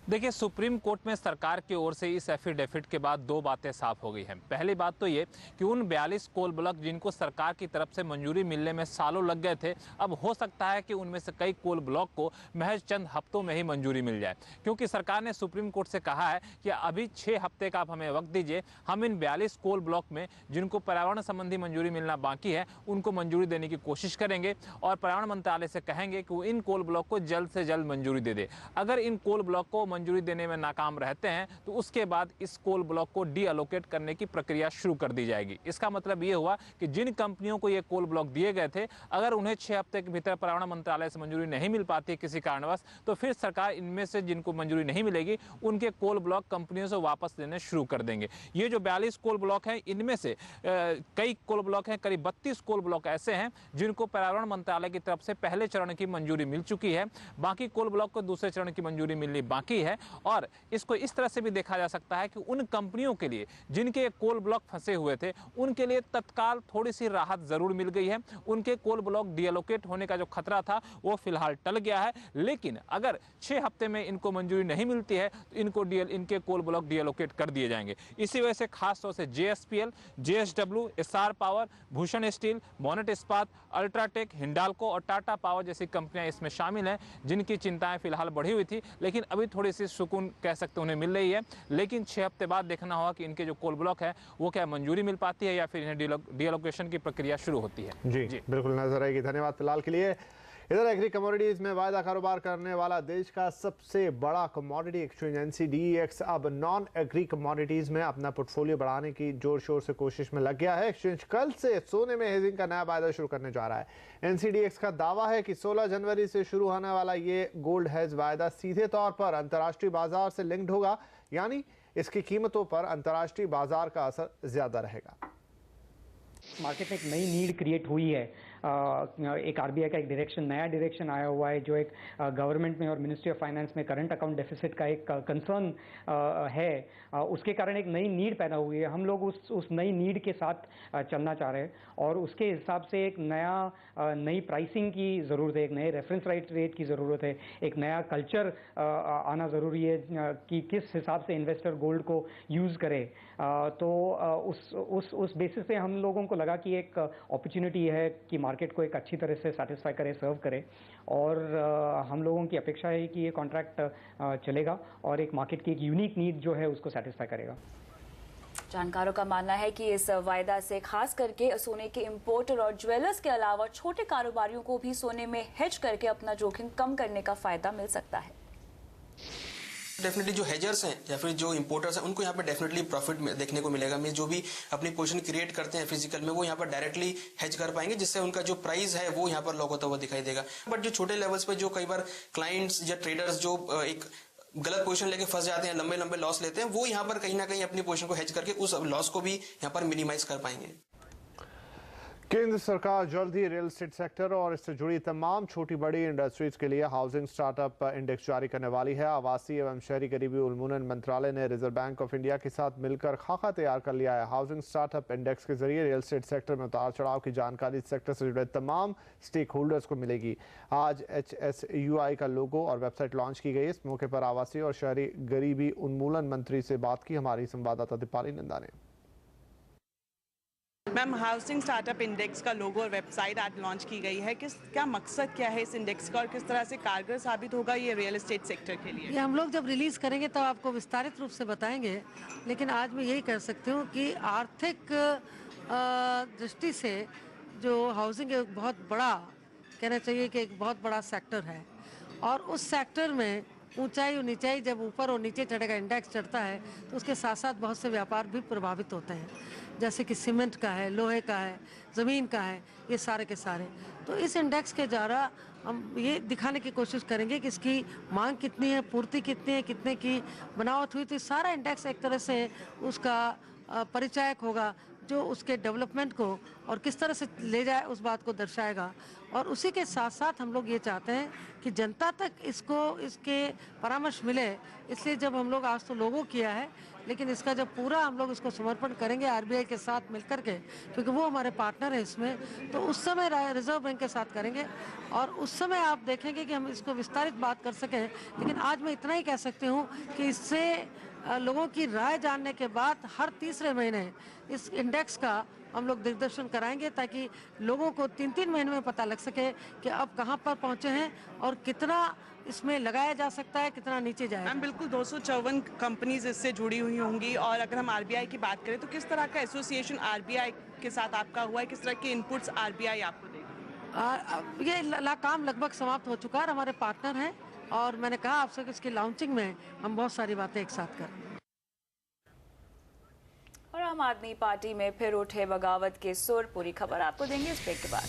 देखिए, सुप्रीम कोर्ट में सरकार की ओर से इस एफिडेविट के बाद 2 बातें साफ हो गई हैं। पहली बात तो ये कि उन 42 कोल ब्लॉक जिनको सरकार की तरफ से मंजूरी मिलने में सालों लग गए थे, अब हो सकता है कि उनमें से कई कोल ब्लॉक को महज चंद हफ्तों में ही मंजूरी मिल जाए, क्योंकि सरकार ने सुप्रीम कोर्ट से कहा है कि अभी 6 हफ्ते का आप हमें वक्त दीजिए, हम इन 42 कोल ब्लॉक में जिनको पर्यावरण संबंधी मंजूरी मिलना बाकी है उनको मंजूरी देने की कोशिश करेंगे और पर्यावरण मंत्रालय से कहेंगे कि वो इन कोल ब्लॉक को जल्द से जल्द मंजूरी दे दे। अगर इन कोल ब्लॉक को मंजूरी देने में नाकाम रहते हैं तो उसके बाद इस कोल ब्लॉक को डी एलोकेट करने की प्रक्रिया शुरू कर दी जाएगी। इसका मतलब ये हुआ कि जिन कंपनियों को ये कोल ब्लॉक दिए गए थे, अगर उन्हें 6 हफ्ते के भीतर पर्यावरण मंत्रालय से मंजूरी नहीं मिल पाती किसी कारणवश, तो फिर सरकार इनमें से जिनको मंजूरी नहीं मिलेगी उनके कोल ब्लॉक कंपनियों से वापस लेने शुरू कर देंगे। ये जो 42 कोल ब्लॉक हैं, इनमें से कई कोल ब्लॉक हैं, करीब 32 कोल ब्लॉक ऐसे हैं जिनको पर्यावरण मंत्रालय की तरफ से पहले चरण की मंजूरी मिल चुकी है। बाकी कोल ब्लॉक को दूसरे चरण की मंजूरी मिलनी बाकी है। और इसको इस तरह से भी देखा जा सकता है कि उन कंपनियों के लिए जिनके कोल ब्लॉक फंसे हुए थे उनके लिए तत्काल थोड़ी सी राहत जरूर मिल गई है। उनके कोल ब्लॉक डीएलोकेट होने का जो खतरा था वो फिलहाल टल गया है। लेकिन अगर 6 हफ्ते में इनको मंजूरी नहीं मिलती है तो इनके कोल ब्लॉक डीएलोकेट कर दिए जाएंगे। इसी वजह से खासतौर से JSPL, JSW, SR Power, Bhushan Steel, Monnet Ispat, UltraTech, Hindalco और टाटा पावर जैसी कंपनियां इसमें शामिल हैं, जिनकी चिंताएं फिलहाल बढ़ी हुई थी, लेकिन अभी थोड़ी सी सुकून कह सकते उन्हें मिल रही है। लेकिन 6 हफ्ते बाद देखना होगा कि इनके जो कोल ब्लॉक है वो क्या मंजूरी मिल पाती है या फिर इन्हें डीएलोकेशन की प्रक्रिया शुरू होती है। जी बिल्कुल नजर आएगी। धन्यवाद फिलहाल के लिए। इधर एग्री कमोडिटीज में वायदा कारोबार करने वाला देश का सबसे बड़ा कमोडिटी एक्सचेंज NCDEX अब नॉन एग्री कमोडिटीज में अपना पोर्टफोलियो बढ़ाने की जोर शोर से कोशिश में लग गया है। एक्सचेंज कल से सोने में हेजिंग का नया वायदा शुरू करने जा रहा है। NCDEX का दावा है कि 16 जनवरी से शुरू होने वाला ये गोल्ड हेज वायदा सीधे तौर पर अंतर्राष्ट्रीय बाजार से लिंक्ड होगा, यानी इसकी कीमतों पर अंतर्राष्ट्रीय बाजार का असर ज्यादा रहेगा। मार्केट में एक नई नीड क्रिएट हुई है। एक RBI का एक नया डायरेक्शन आया हुआ है जो एक गवर्नमेंट में और मिनिस्ट्री ऑफ फाइनेंस में करंट अकाउंट डेफिसिट का एक कंसर्न है। उसके कारण एक नई नीड पैदा हुई है। हम लोग उस नई नीड के साथ चलना चाह रहे हैं और उसके हिसाब से एक नई प्राइसिंग की ज़रूरत है, एक नए रेफरेंस रेट की ज़रूरत है, एक नया कल्चर आना ज़रूरी है कि किस हिसाब से इन्वेस्टर गोल्ड को यूज़ करे। तो उस बेसिस पे हम लोगों को लगा कि एक अपॉर्चुनिटी है कि मार्केट को एक अच्छी तरह से सेटिस्फाई करे, सर्व करे। और हम लोगों की अपेक्षा है कि ये कॉन्ट्रैक्ट चलेगा और एक मार्केट की एक यूनिक नीड जो है उसको सेटिस्फाई करेगा। जानकारों का मानना है कि इस वायदा से खास करके सोने के इंपोर्टर और ज्वेलर्स के अलावा छोटे कारोबारियों को भी सोने में हेज करके अपना जोखिम कम करने का फायदा मिल सकता है। डेफिनेटली जो हेजर्स हैं या फिर जो इंपोर्टर्स हैं उनको यहाँ पर डेफिनेटली प्रॉफिट देखने को मिलेगा। मैं जो भी अपनी पोजीशन क्रिएट करते हैं फिजिकल में वो यहाँ पर डायरेक्टली हेज कर पाएंगे, जिससे उनका जो प्राइस है वो यहाँ पर लॉक होता हुआ दिखाई देगा। बट जो छोटे लेवल्स पे जो कई बार क्लाइंट्स या ट्रेडर्स जो एक गलत पोजीशन लेके फंस जाते हैं, लंबे लंबे लॉस लेते हैं, वो यहाँ पर कहीं ना कहीं अपनी पोजीशन को हेज करके उस लॉस को भी यहाँ पर मिनिमाइज कर पाएंगे। केंद्र सरकार जल्द ही रियल एस्टेट सेक्टर और इससे जुड़ी तमाम छोटी बड़ी इंडस्ट्रीज के लिए हाउसिंग स्टार्टअप इंडेक्स जारी करने वाली है। आवासीय एवं शहरी गरीबी उन्मूलन मंत्रालय ने रिजर्व बैंक ऑफ इंडिया के साथ मिलकर खाका तैयार कर लिया है। हाउसिंग स्टार्टअप इंडेक्स के जरिए रियल एस्टेट सेक्टर में उतार चढ़ाव की जानकारी सेक्टर से जुड़े तमाम स्टेक होल्डर्स को मिलेगी। आज HSUI का लोगो और वेबसाइट लॉन्च की गई। इस मौके पर आवासीय और शहरी गरीबी उन्मूलन मंत्री से बात की हमारी संवाददाता दीपाली नंदा ने। मैम, हाउसिंग स्टार्टअप इंडेक्स का लोगो और वेबसाइट आज लॉन्च की गई है। क्या मकसद क्या है इस इंडेक्स का और किस तरह से कारगर साबित होगा ये रियल एस्टेट सेक्टर के लिए? ये हम लोग जब रिलीज करेंगे तब आपको विस्तारित रूप से बताएंगे, लेकिन आज मैं यही कह सकती हूँ कि आर्थिक दृष्टि से जो हाउसिंग एक बहुत बड़ा, कहना चाहिए कि एक बहुत बड़ा सेक्टर है और उस सेक्टर में ऊंचाई और नीचाई जब ऊपर और नीचे चढ़ेगा, इंडेक्स चढ़ता है तो उसके साथ साथ बहुत से व्यापार भी प्रभावित होते हैं, जैसे कि सीमेंट का है, लोहे का है, ज़मीन का है, ये सारे के सारे। तो इस इंडेक्स के द्वारा हम ये दिखाने की कोशिश करेंगे कि इसकी मांग कितनी है, पूर्ति कितनी है, कितने की बनावट हुई। तो सारा इंडेक्स एक तरह से उसका परिचायक होगा जो उसके डेवलपमेंट को और किस तरह से ले जाए उस बात को दर्शाएगा। और उसी के साथ साथ हम लोग ये चाहते हैं कि जनता तक इसके परामर्श मिले, इसलिए जब हम लोग आज तो लोगो किया है, लेकिन इसका जब पूरा हम लोग इसको समर्पण करेंगे RBI के साथ मिलकर के, क्योंकि वो हमारे पार्टनर है इसमें, तो उस समय रिजर्व बैंक के साथ करेंगे और उस समय आप देखेंगे कि हम इसको विस्तारित बात कर सकें। लेकिन आज मैं इतना ही कह सकती हूँ कि इससे लोगों की राय जानने के बाद हर तीसरे महीने इस इंडेक्स का हम लोग दिग्दर्शन कराएंगे ताकि लोगों को 3-3 महीने में पता लग सके कि अब कहां पर पहुंचे हैं और कितना इसमें लगाया जा सकता है, कितना नीचे जाएगा। मैम, बिल्कुल 254 कंपनीज इससे जुड़ी हुई होंगी और अगर हम RBI की बात करें तो किस तरह का एसोसिएशन RBI के साथ आपका हुआ है, किस तरह के इनपुट्स RBI आपको देगा? ये काम लगभग समाप्त हो चुका है, हमारे पार्टनर हैं और मैंने कहा आपसे कि इसकी लॉन्चिंग में हम बहुत सारी बातें एक साथ करें। और आम आदमी पार्टी में फिर उठे बगावत के सुर, पूरी खबर आपको देंगे इस ब्रेक के बाद।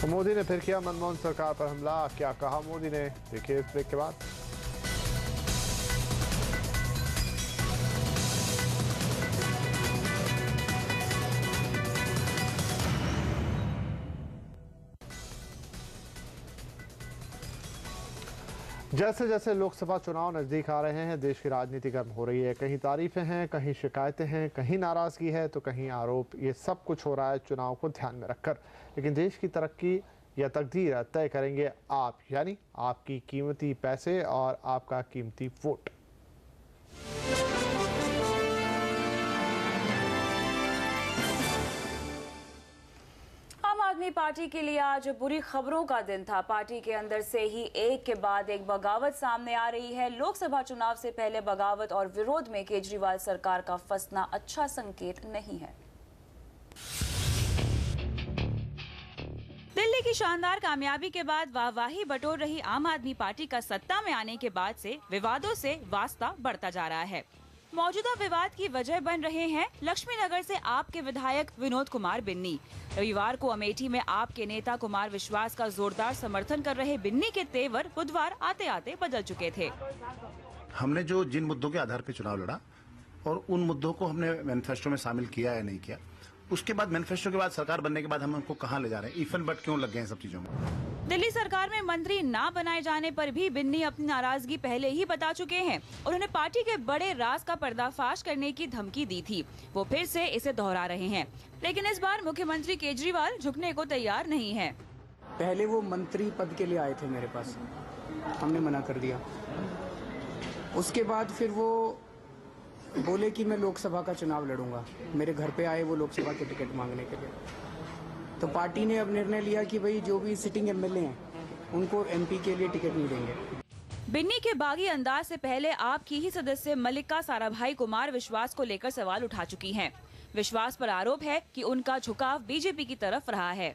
मोदी ने फिर किया मनमोहन सरकार पर हमला, क्या कहा मोदी ने, देखिए इस ब्रेक के बाद। जैसे जैसे लोकसभा चुनाव नजदीक आ रहे हैं, देश की राजनीति गर्म हो रही है। कहीं तारीफें हैं, कहीं शिकायतें हैं, कहीं नाराजगी है तो कहीं आरोप। ये सब कुछ हो रहा है चुनाव को ध्यान में रखकर। लेकिन देश की तरक्की या तकदीर तय करेंगे आप, यानी आपकी कीमती पैसे और आपका कीमती वोट। आम आदमी पार्टी के लिए आज बुरी खबरों का दिन था। पार्टी के अंदर से ही एक के बाद एक बगावत सामने आ रही है। लोकसभा चुनाव से पहले बगावत और विरोध में केजरीवाल सरकार का फंसना अच्छा संकेत नहीं है। दिल्ली की शानदार कामयाबी के बाद वाहवाही बटोर रही आम आदमी पार्टी का सत्ता में आने के बाद से विवादों से वास्ता बढ़ता जा रहा है। मौजूदा विवाद की वजह बन रहे हैं लक्ष्मीनगर से आप के विधायक विनोद कुमार बिन्नी। रविवार को अमेठी में आप के नेता कुमार विश्वास का जोरदार समर्थन कर रहे बिन्नी के तेवर बुधवार आते आते बदल चुके थे। हमने जो जिन मुद्दों के आधार पर चुनाव लड़ा और उन मुद्दों को हमने मैनिफेस्टो में शामिल किया या नहीं किया, उसके बाद मैनिफेस्टो के बाद सरकार बनने के बाद हम उनको कहां ले जा रहे हैं, इफन बट क्यों लग गए हैं सब चीजों में। दिल्ली सरकार में मंत्री ना बनाए जाने पर भी बिन्नी अपनी नाराजगी पहले ही बता चुके हैं। उन्होंने पार्टी के बड़े राज का पर्दाफाश करने की धमकी दी थी, वो फिर से इसे दोहरा रहे हैं। लेकिन इस बार मुख्यमंत्री केजरीवाल झुकने को तैयार नहीं है। पहले वो मंत्री पद के लिए आए थे मेरे पास, हमने मना कर दिया। उसके बाद फिर वो बोले कि मैं लोकसभा का चुनाव लड़ूंगा। मेरे घर पे आए वो लोकसभा के टिकट मांगने के लिए। तो पार्टी ने अब निर्णय लिया कि भाई जो भी सिटिंग MLA हैं उनको MP के लिए टिकट नहीं देंगे। बिन्नी के बागी अंदाज से पहले आपकी ही सदस्य मल्लिका साराभाई कुमार विश्वास को लेकर सवाल उठा चुकी हैं। विश्वास पर आरोप है कि उनका झुकाव बीजेपी की तरफ रहा है।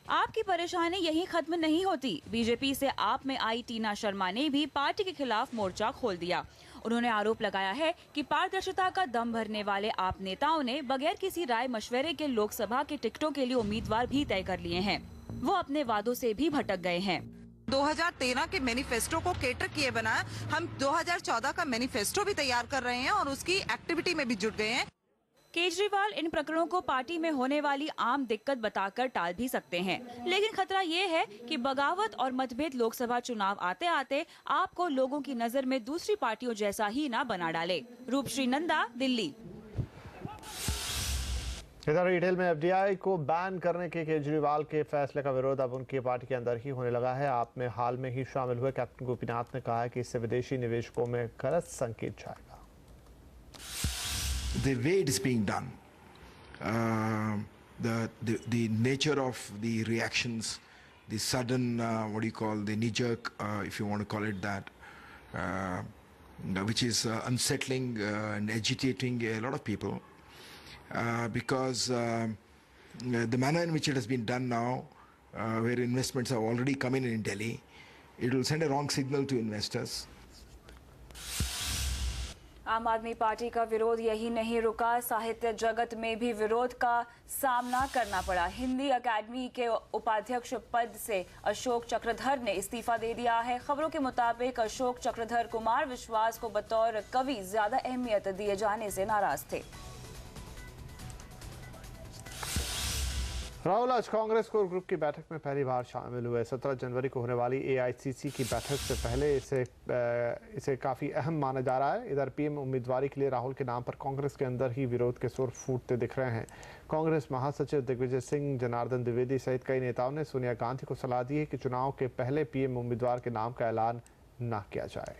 आपकी परेशानी यहीं खत्म नहीं होती। बीजेपी से आप में आई टीना शर्मा ने भी पार्टी के खिलाफ मोर्चा खोल दिया। उन्होंने आरोप लगाया है कि पारदर्शिता का दम भरने वाले आप नेताओं ने बगैर किसी राय मशवरे के लोकसभा के टिकटों के लिए उम्मीदवार भी तय कर लिए हैं। वो अपने वादों से भी भटक गए हैं। 2013 के मैनिफेस्टो को केटर किए बनाया। हम 2014 का मैनिफेस्टो भी तैयार कर रहे हैं और उसकी एक्टिविटी में भी जुट गए हैं। केजरीवाल इन प्रकरणों को पार्टी में होने वाली आम दिक्कत बताकर टाल भी सकते हैं, लेकिन खतरा ये है कि बगावत और मतभेद लोकसभा चुनाव आते आते आपको लोगों की नजर में दूसरी पार्टियों जैसा ही ना बना डाले। रूपश्री नंदा, दिल्ली। इधर रिटेल में एफडीआई को बैन करने के केजरीवाल के फैसले का विरोध अब उनकी पार्टी के अंदर ही होने लगा है। आप में हाल में ही शामिल हुए कैप्टन गोपीनाथ ने कहा है कि इससे विदेशी निवेशकों में गलत संकेत जाएगा। The way it is being done, the nature of the reactions, the sudden what do you call the knee-jerk, if you want to call it that, which is unsettling and agitating a lot of people, because the manner in which it has been done now, where investments have already come in Delhi, it will send a wrong signal to investors. आम आदमी party का विरोध यही नहीं रुका, साहित्य जगत में भी विरोध का सामना करना पड़ा। हिंदी अकादमी के उपाध्यक्ष पद से अशोक चक्रधर ने इस्तीफा दे दिया है। खबरों के मुताबिक अशोक चक्रधर कुमार विश्वास को बतौर कवि ज्यादा अहमियत दिए जाने से नाराज थे। राहुल आज कांग्रेस कोर ग्रुप की बैठक में पहली बार शामिल हुए। 17 जनवरी को होने वाली एआईसीसी की बैठक से पहले इसे काफ़ी अहम माना जा रहा है। इधर पीएम उम्मीदवारी के लिए राहुल के नाम पर कांग्रेस के अंदर ही विरोध के सुर फूटते दिख रहे हैं। कांग्रेस महासचिव दिग्विजय सिंह, जनार्दन द्विवेदी सहित कई नेताओं ने सोनिया गांधी को सलाह दी है कि चुनाव के पहले पीएम उम्मीदवार के नाम का ऐलान न किया जाए।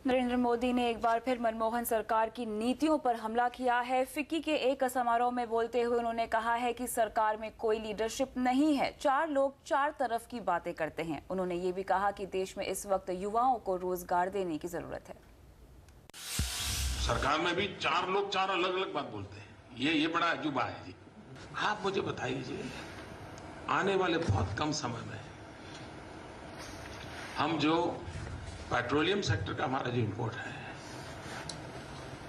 नरेंद्र मोदी ने एक बार फिर मनमोहन सरकार की नीतियों पर हमला किया है। फिक्की के एक समारोह में बोलते हुए उन्होंने कहा है कि सरकार में कोई लीडरशिप नहीं है, 4 लोग 4 तरफ की बातें करते हैं। उन्होंने ये भी कहा कि देश में इस वक्त युवाओं को रोजगार देने की जरूरत है। सरकार में भी 4 लोग 4 अलग अलग बात बोलते हैं, ये बड़ा अजूबा है जी। आप मुझे बताइए, आने वाले बहुत कम समय में हम जो पेट्रोलियम सेक्टर का हमारा जो इंपोर्ट है,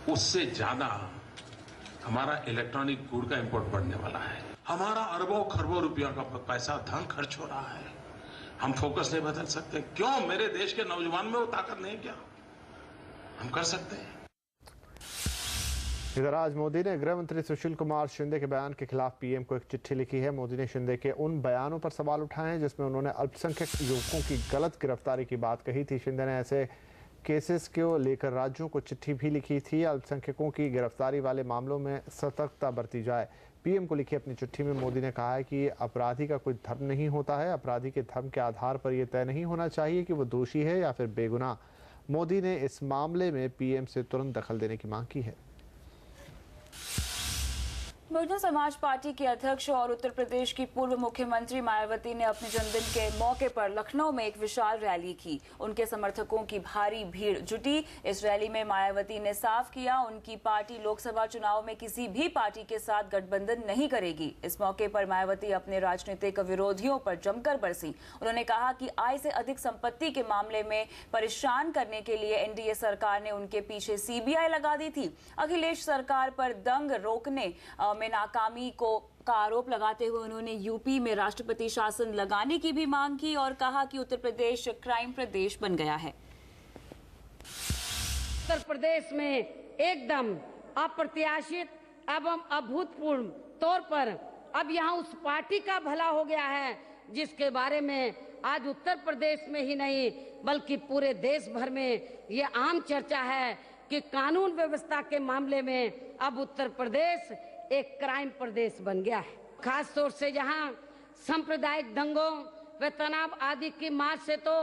उससे ज्यादा हमारा इलेक्ट्रॉनिक गुड का इंपोर्ट बढ़ने वाला है। हमारा अरबों खरबों रुपया का पैसा धन खर्च हो रहा है। हम फोकस नहीं बदल सकते क्यों? मेरे देश के नौजवान में वो ताकत नहीं, क्या हम कर सकते हैं? इधर आज मोदी ने गृह मंत्री सुशील कुमार शिंदे के बयान के खिलाफ पीएम को एक चिट्ठी लिखी है। मोदी ने शिंदे के उन बयानों पर सवाल उठाए हैं जिसमें उन्होंने अल्पसंख्यक युवकों की गलत गिरफ्तारी की बात कही थी। शिंदे ने ऐसे केसेस को लेकर राज्यों को चिट्ठी भी लिखी थी। अल्पसंख्यकों की गिरफ्तारी वाले मामलों में सतर्कता बरती जाए। पीएम को लिखी अपनी चिट्ठी में मोदी ने कहा है कि अपराधी का कोई धर्म नहीं होता है। अपराधी के धर्म के आधार पर यह तय नहीं होना चाहिए कि वो दोषी है या फिर बेगुनाह। मोदी ने इस मामले में पीएम से तुरंत दखल देने की मांग की है। बहुजन समाज पार्टी के अध्यक्ष और उत्तर प्रदेश की पूर्व मुख्यमंत्री मायावती ने अपने जन्मदिन के मौके पर लखनऊ में एक विशाल रैली की। उनके समर्थकों की भारी भीड़ जुटी। इस रैली में मायावती ने साफ किया उनकी पार्टी लोकसभा चुनाव में किसी भी पार्टी के साथ गठबंधन नहीं करेगी। इस मौके पर मायावती अपने राजनीतिक विरोधियों पर जमकर बरसी। उन्होंने कहा कि आय से अधिक संपत्ति के मामले में परेशान करने के लिए एनडीए सरकार ने उनके पीछे सीबीआई लगा दी थी। अखिलेश सरकार पर दंग रोकने में नाकामी का आरोप लगाते हुए उन्होंने यूपी में राष्ट्रपति शासन लगाने की भी मांग की और कहा कि उत्तर प्रदेश क्राइम प्रदेश बन गया है। उत्तर प्रदेश में एकदम अप्रत्याशित एवं अभूतपूर्व तौर पर अब यहाँ उस पार्टी का भला हो गया है जिसके बारे में आज उत्तर प्रदेश में ही नहीं बल्कि पूरे देश भर में ये आम चर्चा है कि कानून व्यवस्था के मामले में अब उत्तर प्रदेश एक क्राइम प्रदेश बन गया है। खास तौर से जहां सांप्रदायिक दंगों व तनाव आदि की मार से तो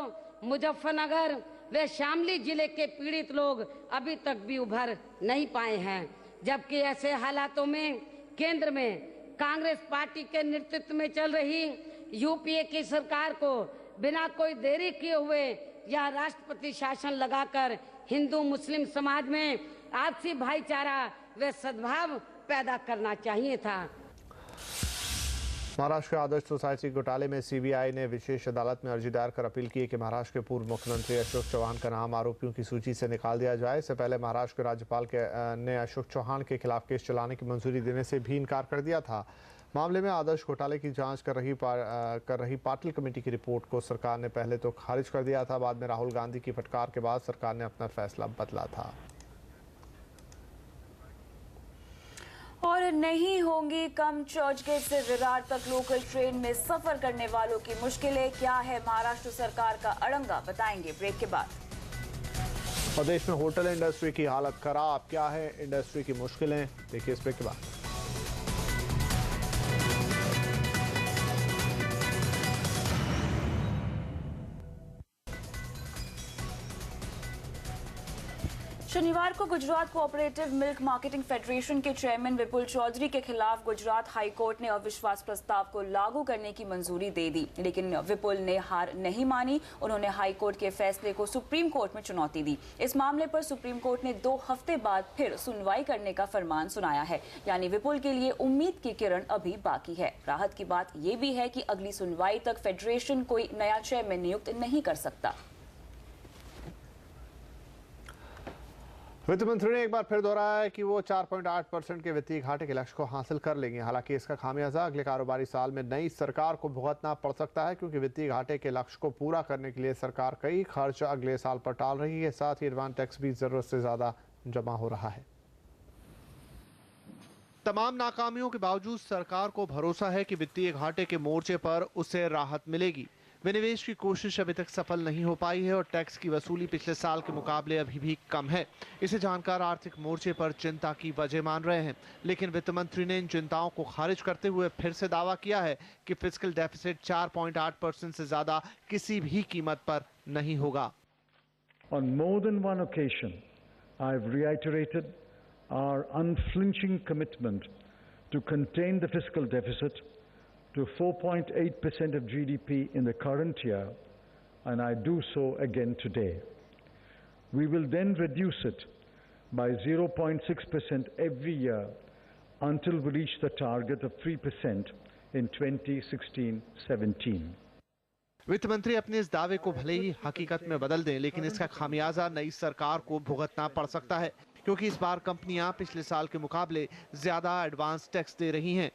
मुजफ्फरनगर व शामली जिले के पीड़ित लोग अभी तक भी उभर नहीं पाए हैं, जबकि ऐसे हालातों में केंद्र में कांग्रेस पार्टी के नेतृत्व में चल रही यूपीए की सरकार को बिना कोई देरी किए हुए यह राष्ट्रपति शासन लगाकर हिंदू मुस्लिम समाज में आपसी भाईचारा व सद्भाव पैदा करना चाहिए था। महाराष्ट्र के आदर्श सोसाइटी घोटाले में सीबीआई ने विशेष अदालत में अर्जी दायर कर अपील की है कि महाराष्ट्र के पूर्व मुख्यमंत्री अशोक चौहान का नाम आरोपियों की सूची से निकाल दिया जाए। इससे पहले महाराष्ट्र के राज्यपाल ने अशोक चौहान के खिलाफ केस चलाने की मंजूरी देने से भी इनकार कर दिया था। मामले में आदर्श घोटाले की जांच कर रही पाटिल कमेटी की रिपोर्ट को सरकार ने पहले तो खारिज कर दिया था। बाद में राहुल गांधी की फटकार के बाद सरकार ने अपना फैसला बदला था। और नहीं होंगी कम चर्चगेट से विरार तक लोकल ट्रेन में सफर करने वालों की मुश्किलें। क्या है महाराष्ट्र सरकार का अड़ंगा, बताएंगे ब्रेक के बाद। और देश में होटल इंडस्ट्री की हालत खराब, क्या है इंडस्ट्री की मुश्किलें, देखिए इस ब्रेक के बाद। शनिवार को Gujarat cooperative milk marketing federation के चेयरमैन विपुल चौधरी के खिलाफ गुजरात हाई कोर्ट ने अविश्वास प्रस्ताव को लागू करने की मंजूरी दे दी, लेकिन विपुल ने हार नहीं मानी। उन्होंने हाई कोर्ट के फैसले को सुप्रीम कोर्ट में चुनौती दी। इस मामले पर सुप्रीम कोर्ट ने 2 हफ्ते बाद फिर सुनवाई करने का फरमान सुनाया है, यानी विपुल के लिए उम्मीद की किरण अभी बाकी है। राहत की बात यह भी है कि अगली सुनवाई तक फेडरेशन कोई नया चेयरमैन नियुक्त नहीं कर सकता। वित्त मंत्री ने एक बार फिर दोहराया है कि वो 4.8% के वित्तीय घाटे के लक्ष्य को हासिल कर लेंगे। हालांकि इसका खामियाजा अगले कारोबारी साल में नई सरकार को भुगतना पड़ सकता है, क्योंकि वित्तीय घाटे के लक्ष्य को पूरा करने के लिए सरकार कई खर्च अगले साल पर टाल रही है। साथ ही एडवांस टैक्स भी जरूरत से ज्यादा जमा हो रहा है। तमाम नाकामियों के बावजूद सरकार को भरोसा है कि वित्तीय घाटे के मोर्चे पर उसे राहत मिलेगी। विनिवेश की कोशिश अभी तक सफल नहीं हो पाई है और टैक्स की वसूली पिछले साल के मुकाबले अभी भी कम है। इसे जानकर आर्थिक मोर्चे पर चिंता की वजह मान रहे हैं, लेकिन वित्त मंत्री ने इन चिंताओं को खारिज करते हुए फिर से दावा किया है कि फिस्कल डेफिसिट 4.8% से ज्यादा किसी भी कीमत पर नहीं होगा। On more than one occasion, I've reiterated our unflinching commitment to contain the fiscal deficit to 4.8% of GDP in the current year, and I do so again today. We will then reduce it by 0.6% every year until we reach the target of 3% in 2016-17. वित्त मंत्री अपने इस दावे को भले ही हकीकत में बदल दें, लेकिन इसका खामियाजा नई सरकार को भुगतना पड़ सकता है, क्योंकि इस बार कंपनियां पिछले साल के मुकाबले ज्यादा एडवांस टैक्स दे रही हैं।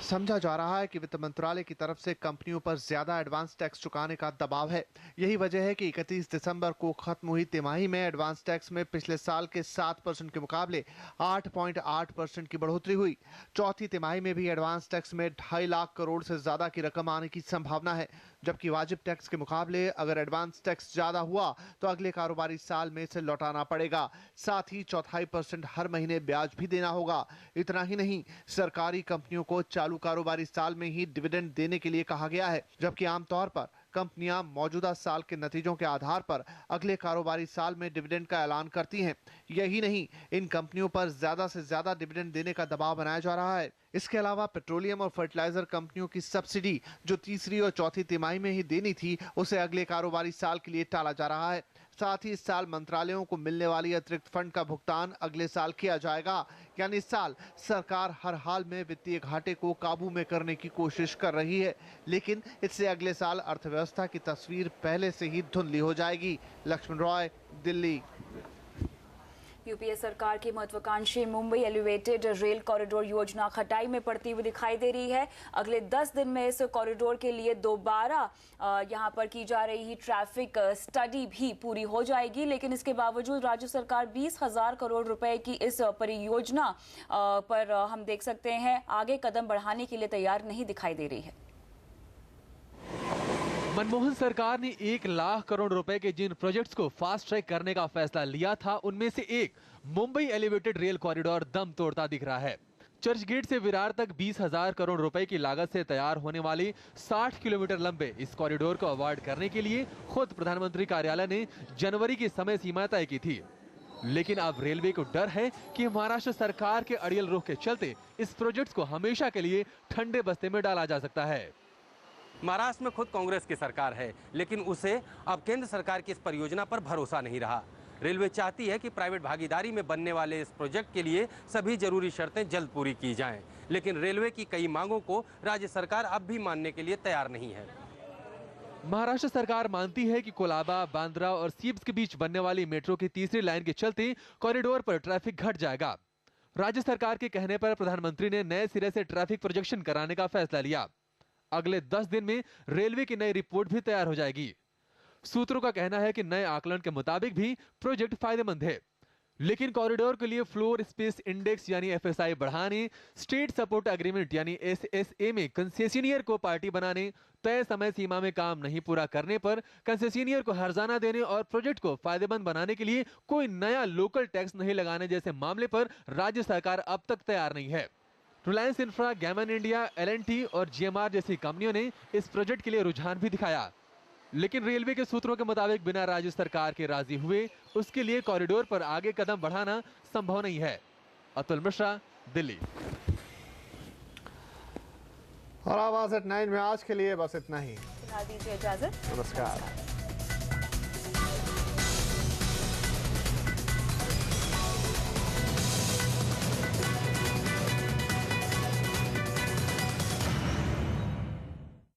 समझा जा रहा है कि वित्त मंत्रालय की तरफ से कंपनियों पर ज्यादा एडवांस टैक्स चुकाने का दबाव है। यही वजह है कि 31 दिसंबर को खत्म हुई तिमाही में एडवांस टैक्स में पिछले साल के 7% के मुकाबले 8.8% की बढ़ोतरी हुई। चौथी तिमाही में भी एडवांस टैक्स में 2.5 लाख करोड़ से ज्यादा की रकम आने की संभावना है, जबकि वाजिब टैक्स के मुकाबले अगर एडवांस टैक्स ज्यादा हुआ तो अगले कारोबारी साल में इसे लौटाना पड़ेगा। साथ ही 0.25% हर महीने ब्याज भी देना होगा। इतना ही नहीं, सरकारी कंपनियों को चालू कारोबारी साल में ही डिविडेंड देने के लिए कहा गया है, जबकि आमतौर पर कंपनियां मौजूदा साल के नतीजों के आधार पर अगले कारोबारी साल में डिविडेंड का ऐलान करती हैं। यही नहीं, इन कंपनियों पर ज्यादा से ज्यादा डिविडेंड देने का दबाव बनाया जा रहा है। इसके अलावा पेट्रोलियम और फर्टिलाइजर कंपनियों की सब्सिडी जो तीसरी और चौथी तिमाही में ही देनी थी, उसे अगले कारोबारी साल के लिए टाला जा रहा है। साथ ही इस साल मंत्रालयों को मिलने वाली अतिरिक्त फंड का भुगतान अगले साल किया जाएगा। यानी इस साल सरकार हर हाल में वित्तीय घाटे को काबू में करने की कोशिश कर रही है, लेकिन इससे अगले साल अर्थव्यवस्था की तस्वीर पहले से ही धुंधली हो जाएगी। लक्ष्मण रॉय, दिल्ली। यूपीए सरकार की महत्वाकांक्षी मुंबई एलिवेटेड रेल कॉरिडोर योजना खटाई में पड़ती हुई दिखाई दे रही है। अगले 10 दिन में इस कॉरिडोर के लिए दोबारा यहां पर की जा रही ट्रैफिक स्टडी भी पूरी हो जाएगी, लेकिन इसके बावजूद राज्य सरकार 20,000 करोड़ रुपए की इस परियोजना पर हम देख सकते हैं आगे कदम बढ़ाने के लिए तैयार नहीं दिखाई दे रही है। मनमोहन सरकार ने 1 लाख करोड़ रुपए के जिन प्रोजेक्ट्स को फास्ट ट्रैक करने का फैसला लिया था, उनमें से एक मुंबई एलिवेटेड रेल कॉरिडोर दम तोड़ता दिख रहा है। चर्चगेट से विरार तक 20,000 करोड़ रुपए की लागत से तैयार होने वाली 60 किलोमीटर लंबे इस कॉरिडोर को अवार्ड करने के लिए खुद प्रधानमंत्री कार्यालय ने जनवरी की समय सीमा तय की थी, लेकिन अब रेलवे को डर है कि महाराष्ट्र सरकार के अड़ियल रुख के चलते इस प्रोजेक्ट को हमेशा के लिए ठंडे बस्ते में डाला जा सकता है। महाराष्ट्र में खुद कांग्रेस की सरकार है, लेकिन उसे अब केंद्र सरकार की इस परियोजना पर भरोसा नहीं रहा। रेलवे चाहती है कि प्राइवेट भागीदारी में बनने वाले इस प्रोजेक्ट के लिए सभी जरूरी शर्तें जल्द पूरी की जाएं, लेकिन रेलवे की कई मांगों को राज्य सरकार अब भी मानने के लिए तैयार नहीं है। महाराष्ट्र सरकार मानती है कि कोलाबा, बांद्रा और सीब्स के बीच बनने वाली मेट्रो की तीसरी लाइन के चलते कॉरिडोर पर ट्रैफिक घट जाएगा। राज्य सरकार के कहने पर प्रधानमंत्री ने नए सिरे से ट्रैफिक प्रोजेक्शन कराने का फैसला लिया। अगले 10 दिन में रेलवे की नई रिपोर्ट भी तैयार हो जाएगी। सूत्रों का कहना है कि नए आकलन के मुताबिक भी प्रोजेक्ट फायदेमंद है, लेकिन कॉरिडोर के लिए फ्लोर स्पेस इंडेक्स यानी एफएसआई बढ़ाने, स्टेट सपोर्ट एग्रीमेंट यानी एसएसए में कंसेशनियर को पार्टी बनाने, तय समय सीमा में काम नहीं पूरा करने पर कंसेशनियर को हर्जाना देने और प्रोजेक्ट को फायदेमंद बनाने के लिए कोई नया लोकल टैक्स नहीं लगाने जैसे मामले पर राज्य सरकार अब तक तैयार नहीं है। Reliance infra, Gammon India, L&T और जीएमआर जैसी कंपनियों ने इस प्रोजेक्ट के लिए रुझान भी दिखाया, लेकिन रेलवे के सूत्रों के मुताबिक बिना राज्य सरकार के राजी हुए उसके लिए कॉरिडोर पर आगे कदम बढ़ाना संभव नहीं है। अतुल मिश्रा, दिल्ली। और आवाज एट 9 में आज के लिए बस इतना ही। दीजिए इजाजत। नमस्कार।